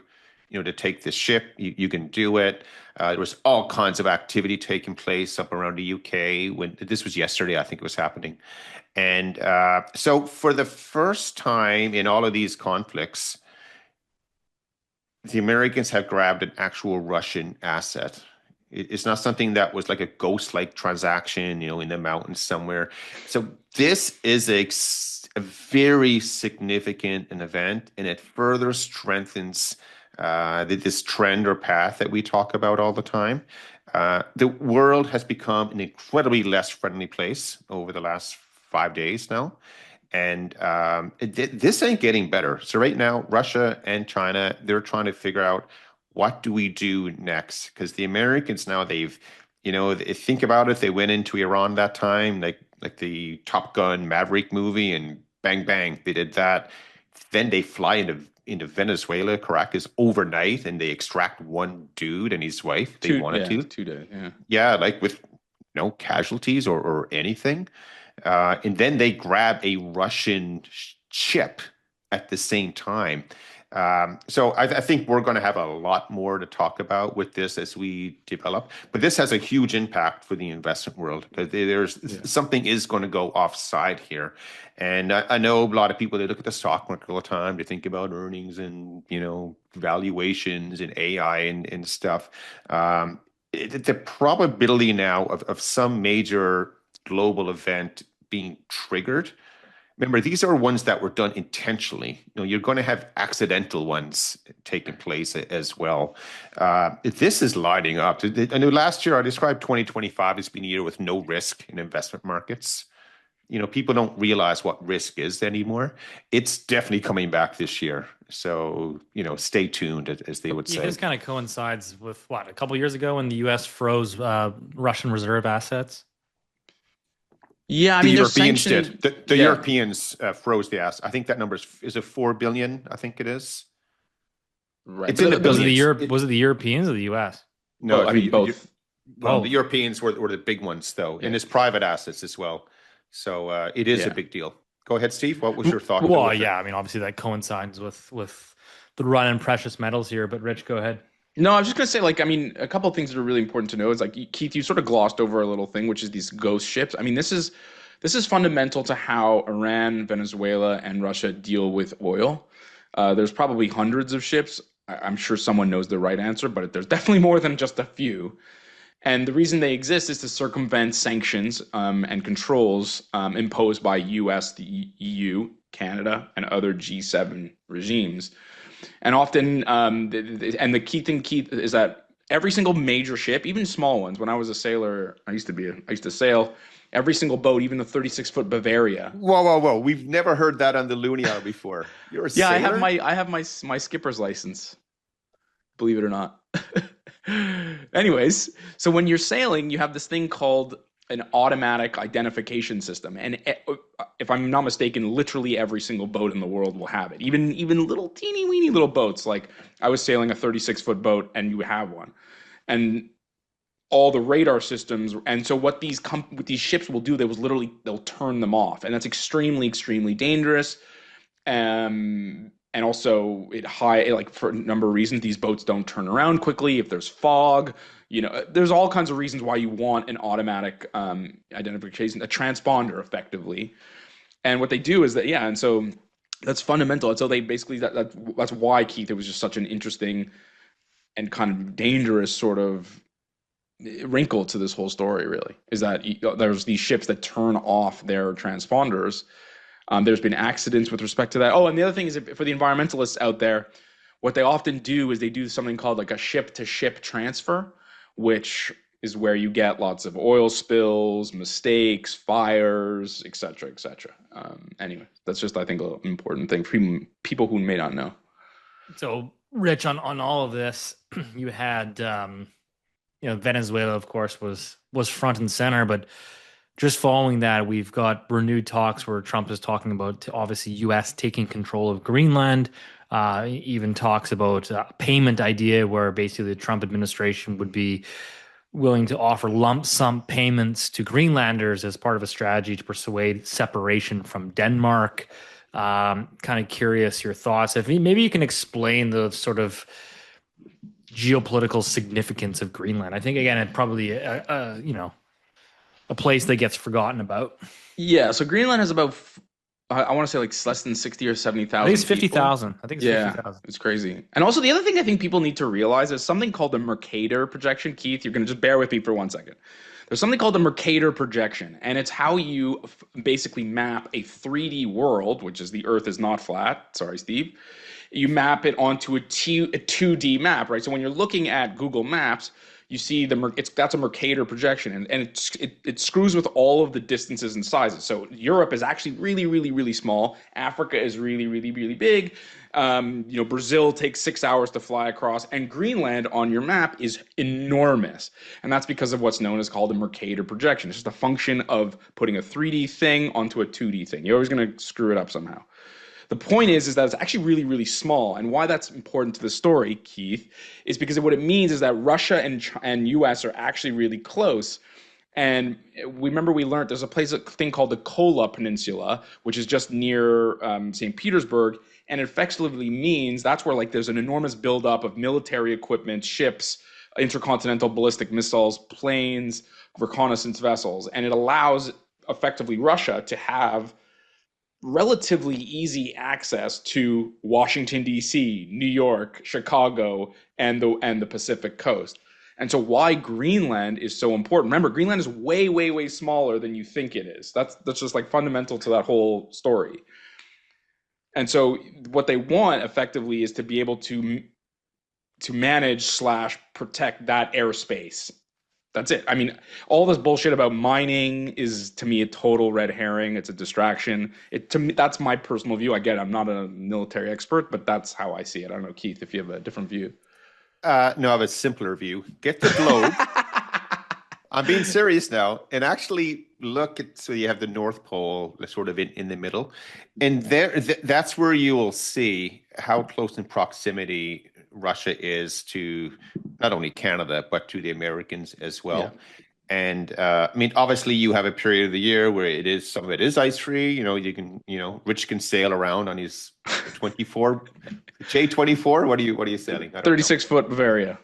to take this ship, you can do it. There was all kinds of activity taking place up around the UK when this was yesterday, I think it was happening. And so for the first time in all of these conflicts, the Americans have grabbed an actual Russian asset. It's not something that was like a ghost-like transaction, in the mountains somewhere. So this is a very significant event, and it further strengthens this trend or path that we talk about all the time. The world has become an incredibly less friendly place over the last 5 days now. And this ain't getting better. So right now, Russia and China, they're trying to figure out what do we do next? Because the Americans now, they think about it. They went into Iran that time, like the Top Gun Maverick movie, and bang, bang, they did that. Then they fly into Venezuela, Caracas overnight, and they extract one dude and his wife. They wanted to. 2 days, yeah. Yeah, like with no casualties or anything. And then they grab a Russian ship at the same time. So I think we're going to have a lot more to talk about with this as we develop. But this has a huge impact for the investment world because something is going to go offside here. And I know a lot of people, they look at the stock market all the time. They think about earnings and, valuations and AI and stuff. The probability now of some major global event being triggered. Remember, these are ones that were done intentionally. You're going to have accidental ones taking place as well. This is lining up. I know last year I described 2025 as being a year with no risk in investment markets. People don't realize what risk is anymore. It's definitely coming back this year. So, stay tuned, as they would say. This kind of coincides with a couple of years ago when the U.S. froze Russian reserve assets. Yeah, I the mean, Europeans did. The Europeans froze the assets. I think that number is it 4 billion? I think it is. Right. It's in the billions. Was it the Europeans or the U.S.? No, I mean both. Well, the Europeans were the big ones, though, and it's private assets as well. So it is a big deal. Go ahead, Steve. What was your thought? Well, I mean, obviously that coincides with the run in precious metals here. But Rich, go ahead. No, I was just going to say, a couple of things that are really important to know is Keith, you sort of glossed over a little thing, which is these ghost ships. I mean, this is fundamental to how Iran, Venezuela, and Russia deal with oil. There's probably hundreds of ships. I'm sure someone knows the right answer, but there's definitely more than just a few. And the reason they exist is to circumvent sanctions and controls imposed by US, the EU, Canada, and other G7 regimes. And often, and the key thing, Keith, is that every single major ship, even small ones, when I was a sailor, I used to sail, every single boat, even the 36-foot Bavaria. Whoa. We've never heard that on the Loonie Hour before. You're a sailor? I have my skipper's license, believe it or not. Anyways, so when you're sailing, you have this thing called an automatic identification system. And if I'm not mistaken, literally every single boat in the world will have it. Even little teeny weeny little boats. Like I was sailing a 36-foot boat and you have one. And all the radar systems. And so what these ships will do, they'll turn them off. And that's extremely, extremely dangerous. And also for a number of reasons, these boats don't turn around quickly. If there's fog, there's all kinds of reasons why you want an automatic identification, a transponder effectively. And what they do is that, and so that's fundamental. And so they basically, that's why, Keith, it was just such an interesting and kind of dangerous sort of wrinkle to this whole story, really, is that there's these ships that turn off their transponders. There's been accidents with respect to that. Oh, and the other thing is, for the environmentalists out there, what they often do is they do something called like a ship-to-ship transfer, which is where you get lots of oil spills, mistakes, fires, et cetera, et cetera. Anyway, that's just, I think, an important thing for people who may not know. So, Rich, on all of this, you had, Venezuela, of course, was front and center, but just following that, we've got renewed talks where Trump is talking about, obviously, U.S. taking control of Greenland. Even talks about a payment idea where basically the Trump administration would be willing to offer lump sum payments to Greenlanders as part of a strategy to persuade separation from Denmark. Kind of curious your thoughts. If maybe you can explain the sort of geopolitical significance of Greenland. I think, again, it probably a place that gets forgotten about. Yeah, so Greenland has about, I want to say, like less than 60 or 70,000. I think it's 50,000. I think it's 50,000. It's crazy. And also the other thing I think people need to realize is something called the Mercator projection. Keith, you're going to just bear with me for 1 second. There's something called the Mercator projection, and it's how you basically map a 3D world, which is the Earth is not flat. Sorry, Steve. You map it onto a 2D map, right? So when you're looking at Google Maps, you see that's a Mercator projection, and it screws with all of the distances and sizes. So Europe is actually really, really, really small. Africa is really, really, really big. Brazil takes 6 hours to fly across, and Greenland on your map is enormous. And that's because of what's known as called a Mercator projection. It's just a function of putting a 3D thing onto a 2D thing. You're always going to screw it up somehow. The point is that it's actually really, really small. And why that's important to the story, Keith, is because what it means is that Russia and US are actually really close. And we remember we learned there's a thing called the Kola Peninsula, which is just near St. Petersburg, and it effectively means that's where like there's an enormous buildup of military equipment, ships, intercontinental ballistic missiles, planes, reconnaissance vessels, and it allows effectively Russia to have relatively easy access to Washington D.C., New York, Chicago, and the Pacific coast. And so why Greenland is so important. Remember, Greenland is way, way, way smaller than you think it is. That's just like fundamental to that whole story. And so what they want effectively is to be able to manage / protect that airspace. That's it. I mean, all this bullshit about mining is to me a total red herring. It's a distraction. To me, that's my personal view. I get it. I'm not a military expert, but that's how I see it. I don't know, Keith, if you have a different view. No, I have a simpler view. Get the globe. I'm being serious now, and actually look at, so you have the North Pole sort of in the middle, and that's where you will see how close in proximity Russia is to not only Canada but to the Americans as well. Yeah. And I mean, obviously, you have a period of the year where some of it is ice free. You can, Rich can sail around on his 24 J24. What are you sailing? 36-foot Bavaria.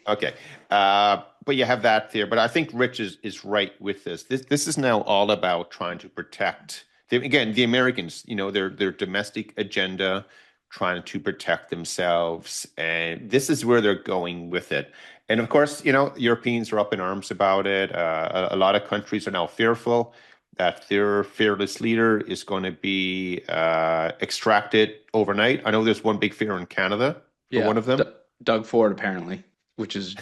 Okay, but you have that there. But I think Rich is right with this. This is now all about trying to protect the Americans. Their domestic agenda, trying to protect themselves, and this is where they're going with it. And of course, Europeans are up in arms about it. A lot of countries are now fearful that their fearless leader is going to be extracted overnight. I know there's one big fear in Canada for one of them. Doug Ford, apparently, which is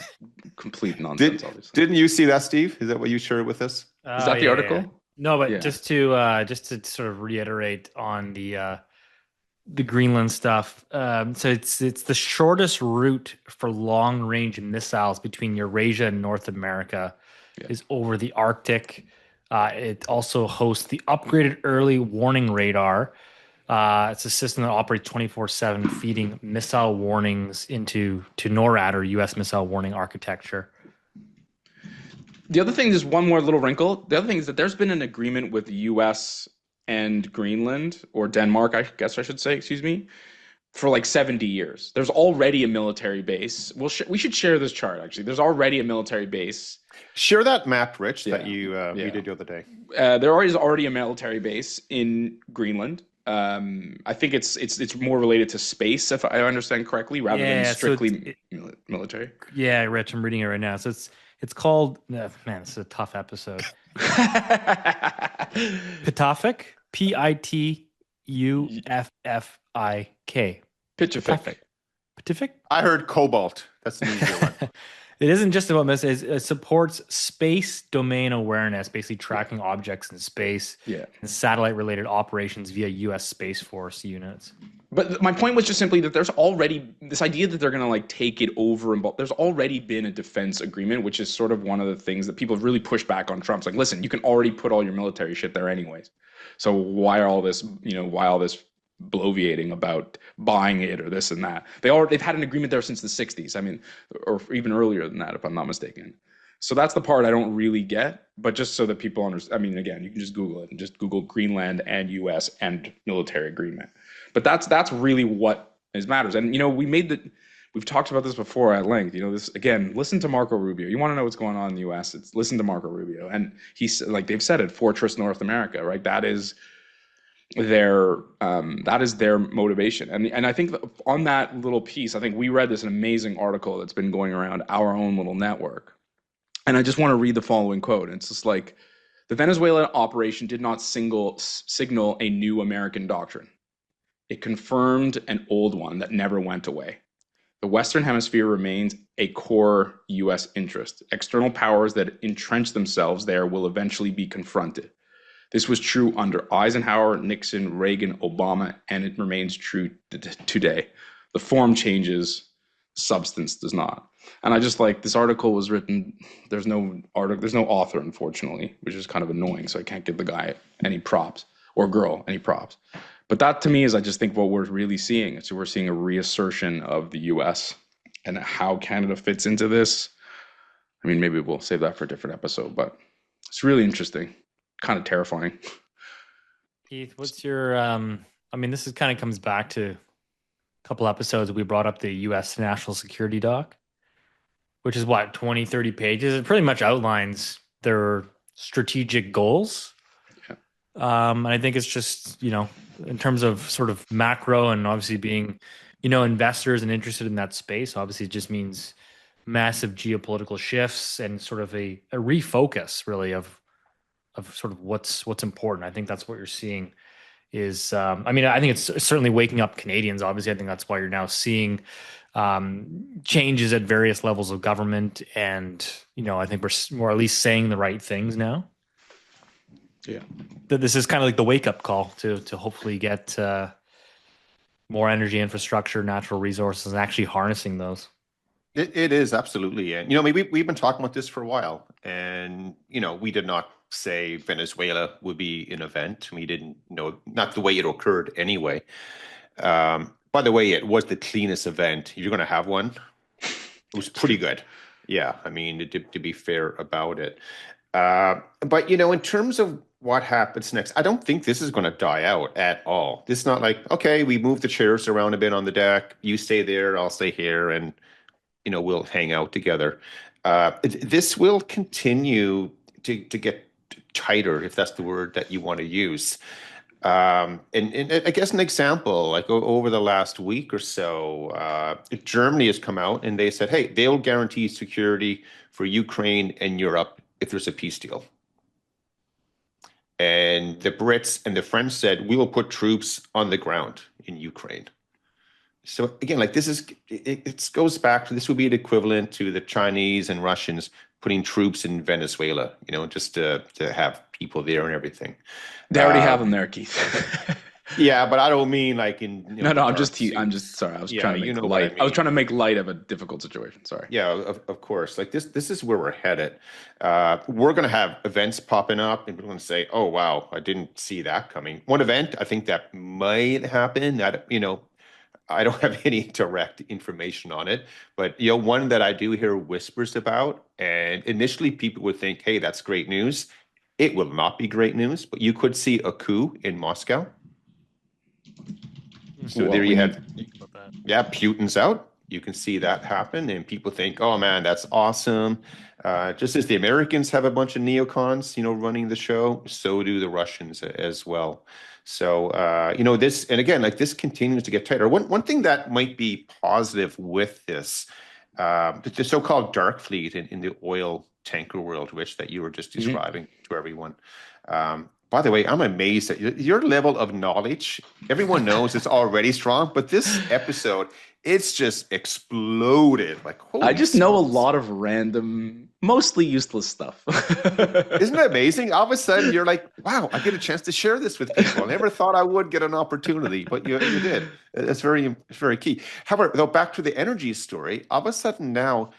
complete nonsense, obviously. Didn't you see that, Steve? Is that what you shared with us? Is that the article? Yeah. No, but just to sort of reiterate on the Greenland stuff. So it's the shortest route for long-range missiles between Eurasia and North America is over the Arctic. It also hosts the upgraded early warning radar. It's a system that operates 24/7, feeding missile warnings to NORAD, or U.S. missile warning architecture. The other thing is one more little wrinkle. The other thing is that there's been an agreement with the U.S. and Greenland, or Denmark, I guess I should say, for like 70 years. There's already a military base. We should share this chart, actually. There's already a military base. Share that map, Rich, that you did the other day. There is already a military base in Greenland. I think it's more related to space, if I understand correctly, rather than strictly military. Yeah, Rich, I'm reading it right now. So it's called, man, this is a tough episode. Pitufik, Pituffik. Pitufik. I heard cobalt. That's an easier one. It isn't just about missiles. It supports space domain awareness, basically tracking objects in space, and satellite-related operations via U.S. Space Force units. But my point was just simply that there's already this idea that they're going to like take it over, and there's already been a defense agreement, which is sort of one of the things that people have really pushed back on Trump's like, listen, you can already put all your military shit there anyways. So why all this bloviating about buying it or this and that? They've had an agreement there since the 60s. I mean, or even earlier than that, if I'm not mistaken. So that's the part I don't really get, but just so that people understand. I mean, again, you can just Google it and just Google Greenland and U.S. and military agreement. But that's really what matters. And we've talked about this before at length. This again. Listen to Marco Rubio. You want to know what's going on in the U.S. Listen to Marco Rubio, and he's like they've said it, Fortress North America, right? That is their motivation. And I think on that little piece, I think we read this an amazing article that's been going around our own little network, and I just want to read the following quote. It's just like, the Venezuelan operation did not signal a new American doctrine. It confirmed an old one that never went away. The Western Hemisphere remains a core U.S. interest. External powers that entrench themselves there will eventually be confronted. This was true under Eisenhower, Nixon, Reagan, Obama, and it remains true today. The form changes, substance does not. And I just like, this article was written, there's no author, unfortunately, which is kind of annoying, so I can't give the guy any props, or girl any props. But that to me is, I just think what we're really seeing. So we're seeing a reassertion of the U.S. and how Canada fits into this. I mean, maybe we'll save that for a different episode, but It's really interesting, kind of terrifying. Keith, what's your I mean, this is kind of comes back to a couple episodes we brought up the US national security doc, which is what, 20, 30 pages. It pretty much outlines their strategic goals. Yeah. And I think it's just, in terms of sort of macro and obviously being, investors and interested in that space, obviously it just means massive geopolitical shifts and sort of a refocus really of sort of what's important. I think that's what you're seeing is, I think it's certainly waking up Canadians. Obviously, I think that's why you're now seeing changes at various levels of government. And, I think we're at least saying the right things now. Yeah. That this is kind of like the wake up call to hopefully get more energy infrastructure, natural resources, and actually harnessing those. It is absolutely. And, we've been talking about this for a while, and, we did not say Venezuela would be an event. We didn't know, not the way it occurred anyway. By the way, it was the cleanest event. You're going to have one. It was pretty good. Yeah. I mean, to be fair about it. But, in terms of what happens next, I don't think this is going to die out at all. This is not like, okay, we move the chairs around a bit on the deck. You stay there, I'll stay here, and, we'll hang out together. This will continue to get tighter, if that's the word that you want to use. And I guess an example, like over the last week or so, Germany has come out and they said, hey, they'll guarantee security for Ukraine and Europe if there's a peace deal. And the Brits and the French said, we will put troops on the ground in Ukraine. So again, like it goes back to, this would be an equivalent to the Chinese and Russians putting troops in Venezuela, just to have people there and everything. They already have them there, Keith. Yeah, but I don't mean like in. No, I'm just sorry. I was trying to make light. I was trying to make light of a difficult situation. Sorry. Yeah, of course. Like this is where we're headed. We're going to have events popping up, and we're going to say, "Oh, wow, I didn't see that coming." One event I think that might happen. That I don't have any direct information on it, but one that I do hear whispers about, and initially people would think, "Hey, that's great news." It will not be great news, but you could see a coup in Moscow. So there you have, Putin's out. You can see that happen, and people think, "Oh man, that's awesome." Just as the Americans have a bunch of neocons, running the show, so do the Russians as well. So this, and again, like this continues to get tighter. One thing that might be positive with this, the so-called dark fleet in the oil tanker world, Rich, that you were just describing to everyone. By the way, I'm amazed at your level of knowledge. Everyone knows it's already strong, but this episode, it's just exploded. Like, I just know a lot of random, mostly useless stuff. Isn't it amazing? All of a sudden, you're like, wow, I get a chance to share this with people. I never thought I would get an opportunity, but you did. It's very key. However, though, back to the energy story, all of a sudden now,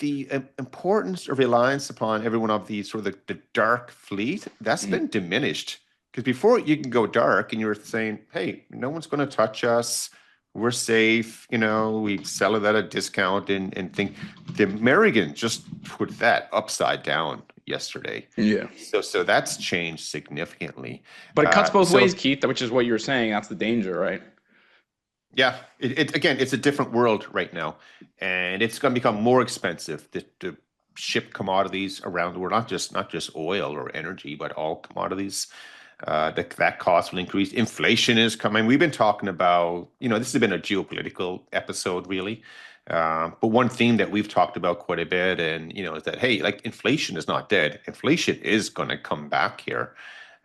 the importance or reliance upon everyone of the sort of the dark fleet, that's been diminished. Because before you can go dark and you're saying, hey, no one's going to touch us. We're safe. We sell it at a discount and think the American just put that upside down yesterday. Yeah. So that's changed significantly. But it cuts both ways, Keith, which is what you were saying. That's the danger, right? Yeah, again, it's a different world right now, and it's going to become more expensive to ship commodities around the world, not just oil or energy, but all commodities. That cost will increase. Inflation is coming. We've been talking about, this has been a geopolitical episode, really. But one theme that we've talked about quite a bit, and is that, hey, like inflation is not dead. Inflation is going to come back here,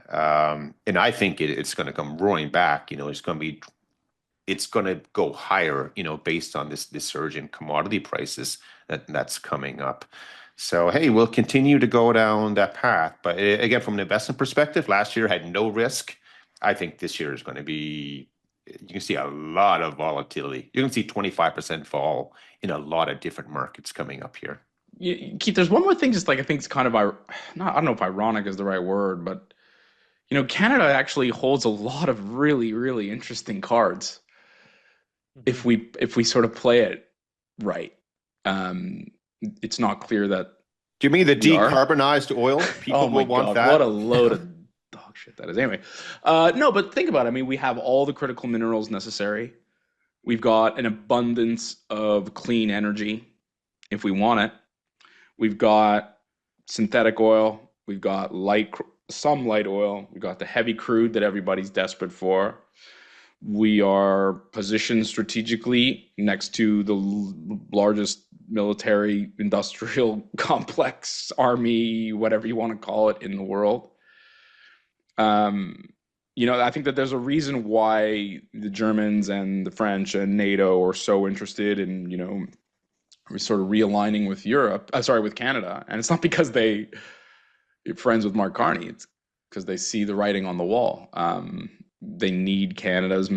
and I think it's going to come roaring back. It's going to go higher, based on this surge in commodity prices that's coming up. So, hey, we'll continue to go down that path. But again, from an investment perspective, last year had no risk. I think this year is going to be, you can see a lot of volatility. You can see 25% fall in a lot of different markets coming up here. Keith, there's one more thing, just like I think it's kind of, I don't know if ironic is the right word, but, Canada actually holds a lot of really, really interesting cards. If we sort of play it right, it's not clear that Do you mean the We are? decarbonized oil? People Oh my will want God, that. what a load of dog shit that is. Anyway, no, but think about it. I mean, we have all the critical minerals necessary. We've got an abundance of clean energy if we want it. We've got synthetic oil. We've got some light oil. We've got the heavy crude that everybody's desperate for. We are positioned strategically next to the largest military industrial complex, army, whatever you want to call it, in the world. Um, I think that there's a reason why the Germans and the French and NATO are so interested in, sort of realigning with with Canada. And it's not because they're friends with Mark Carney. It's because they see the writing on the wall. They need Canada's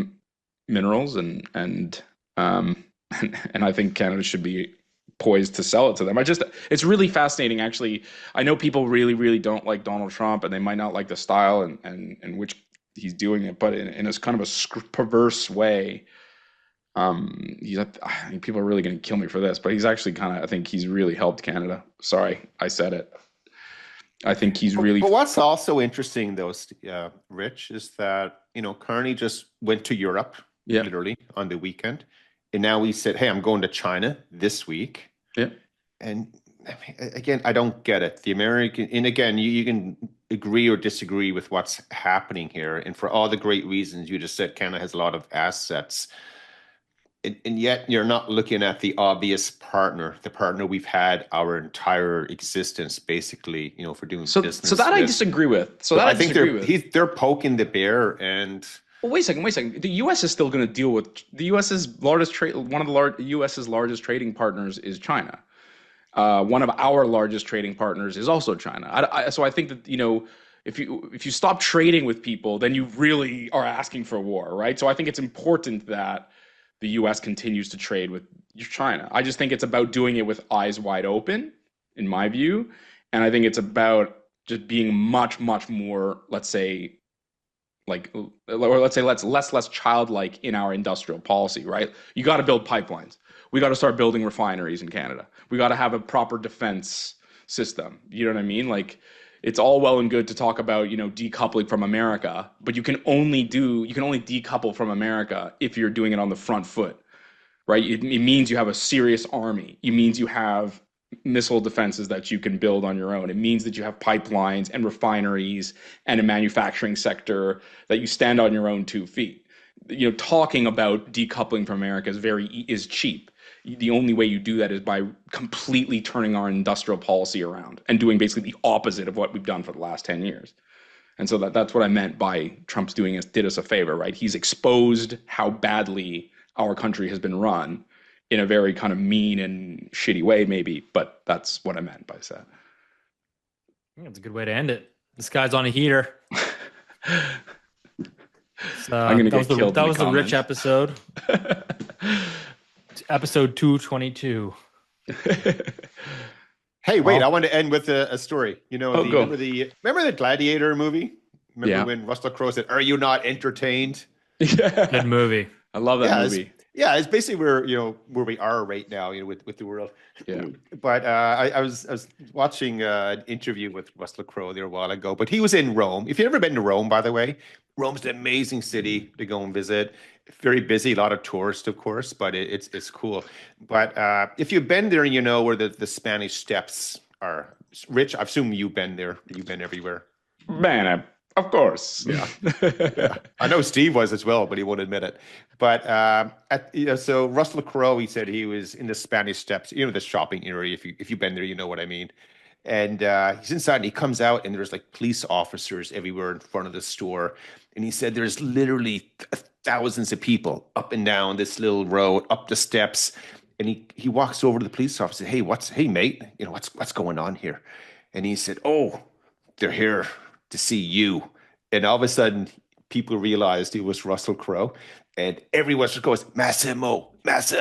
minerals, and I think Canada should be poised to sell it to them. It's really fascinating, actually. I know people really, really don't like Donald Trump, and they might not like the style and in which he's doing it, but in a kind of a perverse way. I think people are really going to kill me for this, but he's actually I think he's really helped Canada. Sorry, I said it. I think he's really. But what's also interesting, though, Rich, is that Carney just went to Europe, literally on the weekend, and now he said, "Hey, I'm going to China this week." Yeah. And again, I don't get it. The American, and again, you can agree or disagree with what's happening here, and for all the great reasons you just said, Canada has a lot of assets. And yet you're not looking at the obvious partner, the partner we've had our entire existence, basically, for doing business. So that I disagree with. I think they're poking the bear. And well, wait a second. The U.S. is still going to deal with the U.S.'s largest trade. One of the U.S.'s largest trading partners is China. One of our largest trading partners is also China. So I think that if you stop trading with people, then you really are asking for war, right? So I think it's important that the U.S. continues to trade with China. I just think it's about doing it with eyes wide open, in my view. And I think it's about just being much, much more, let's say, less childlike in our industrial policy, right? You got to build pipelines. We got to start building refineries in Canada. We got to have a proper defense system. You know what I mean? It's all well and good to talk about, decoupling from America, but you can only decouple from America if you're doing it on the front foot, right? It means you have a serious army. It means you have missile defenses that you can build on your own. It means that you have pipelines and refineries and a manufacturing sector that you stand on your own 2 feet. Talking about decoupling from America is cheap. The only way you do that is by completely turning our industrial policy around and doing basically the opposite of what we've done for the last 10 years. And so that's what I meant by Trump's did us a favor, right? He's exposed how badly our country has been run in a very kind of mean and shitty way, maybe, but that's what I meant by that. I think that's a good way to end it. This guy's on a heater. I'm gonna get killed. That was the Rich episode. Episode 222. Hey, wait! I want to end with a story. Remember the Gladiator movie? Remember when Russell Crowe said, "Are you not entertained?" Yeah, good movie. I love that movie. It's basically where we are right now, with the world. Yeah. But I was watching an interview with Russell Crowe there a while ago. But he was in Rome. If you've ever been to Rome, by the way, Rome's an amazing city to go and visit. Very busy, a lot of tourists, of course, but it's cool. But if you've been there, you know where the Spanish Steps are. Rich, I assume you've been there. You've been everywhere. Man, of course. Yeah. I know Steve was as well, but he won't admit it. But so Russell Crowe, he said he was in the Spanish Steps, the shopping area. If you've been there, you know what I mean. And he's inside and he comes out and there's police officers everywhere in front of the store. And he said there's literally thousands of people up and down this little road, up the steps. And he walks over to the police officer, hey, mate, what's going on here? And he said, oh, they're here to see you. And all of a sudden, people realized it was Russell Crowe. And everyone just goes, Massimo. But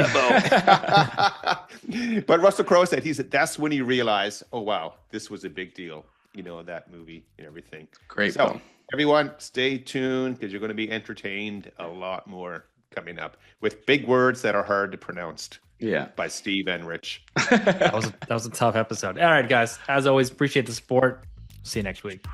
Russell Crowe said, that's when he realized, oh, wow, this was a big deal, that movie and everything. Great. So everyone, stay tuned because you're going to be entertained a lot more coming up with big words that are hard to pronounce. Yeah. by Steve and Rich. That was a tough episode. All right, guys. As always, appreciate the support. See you next week.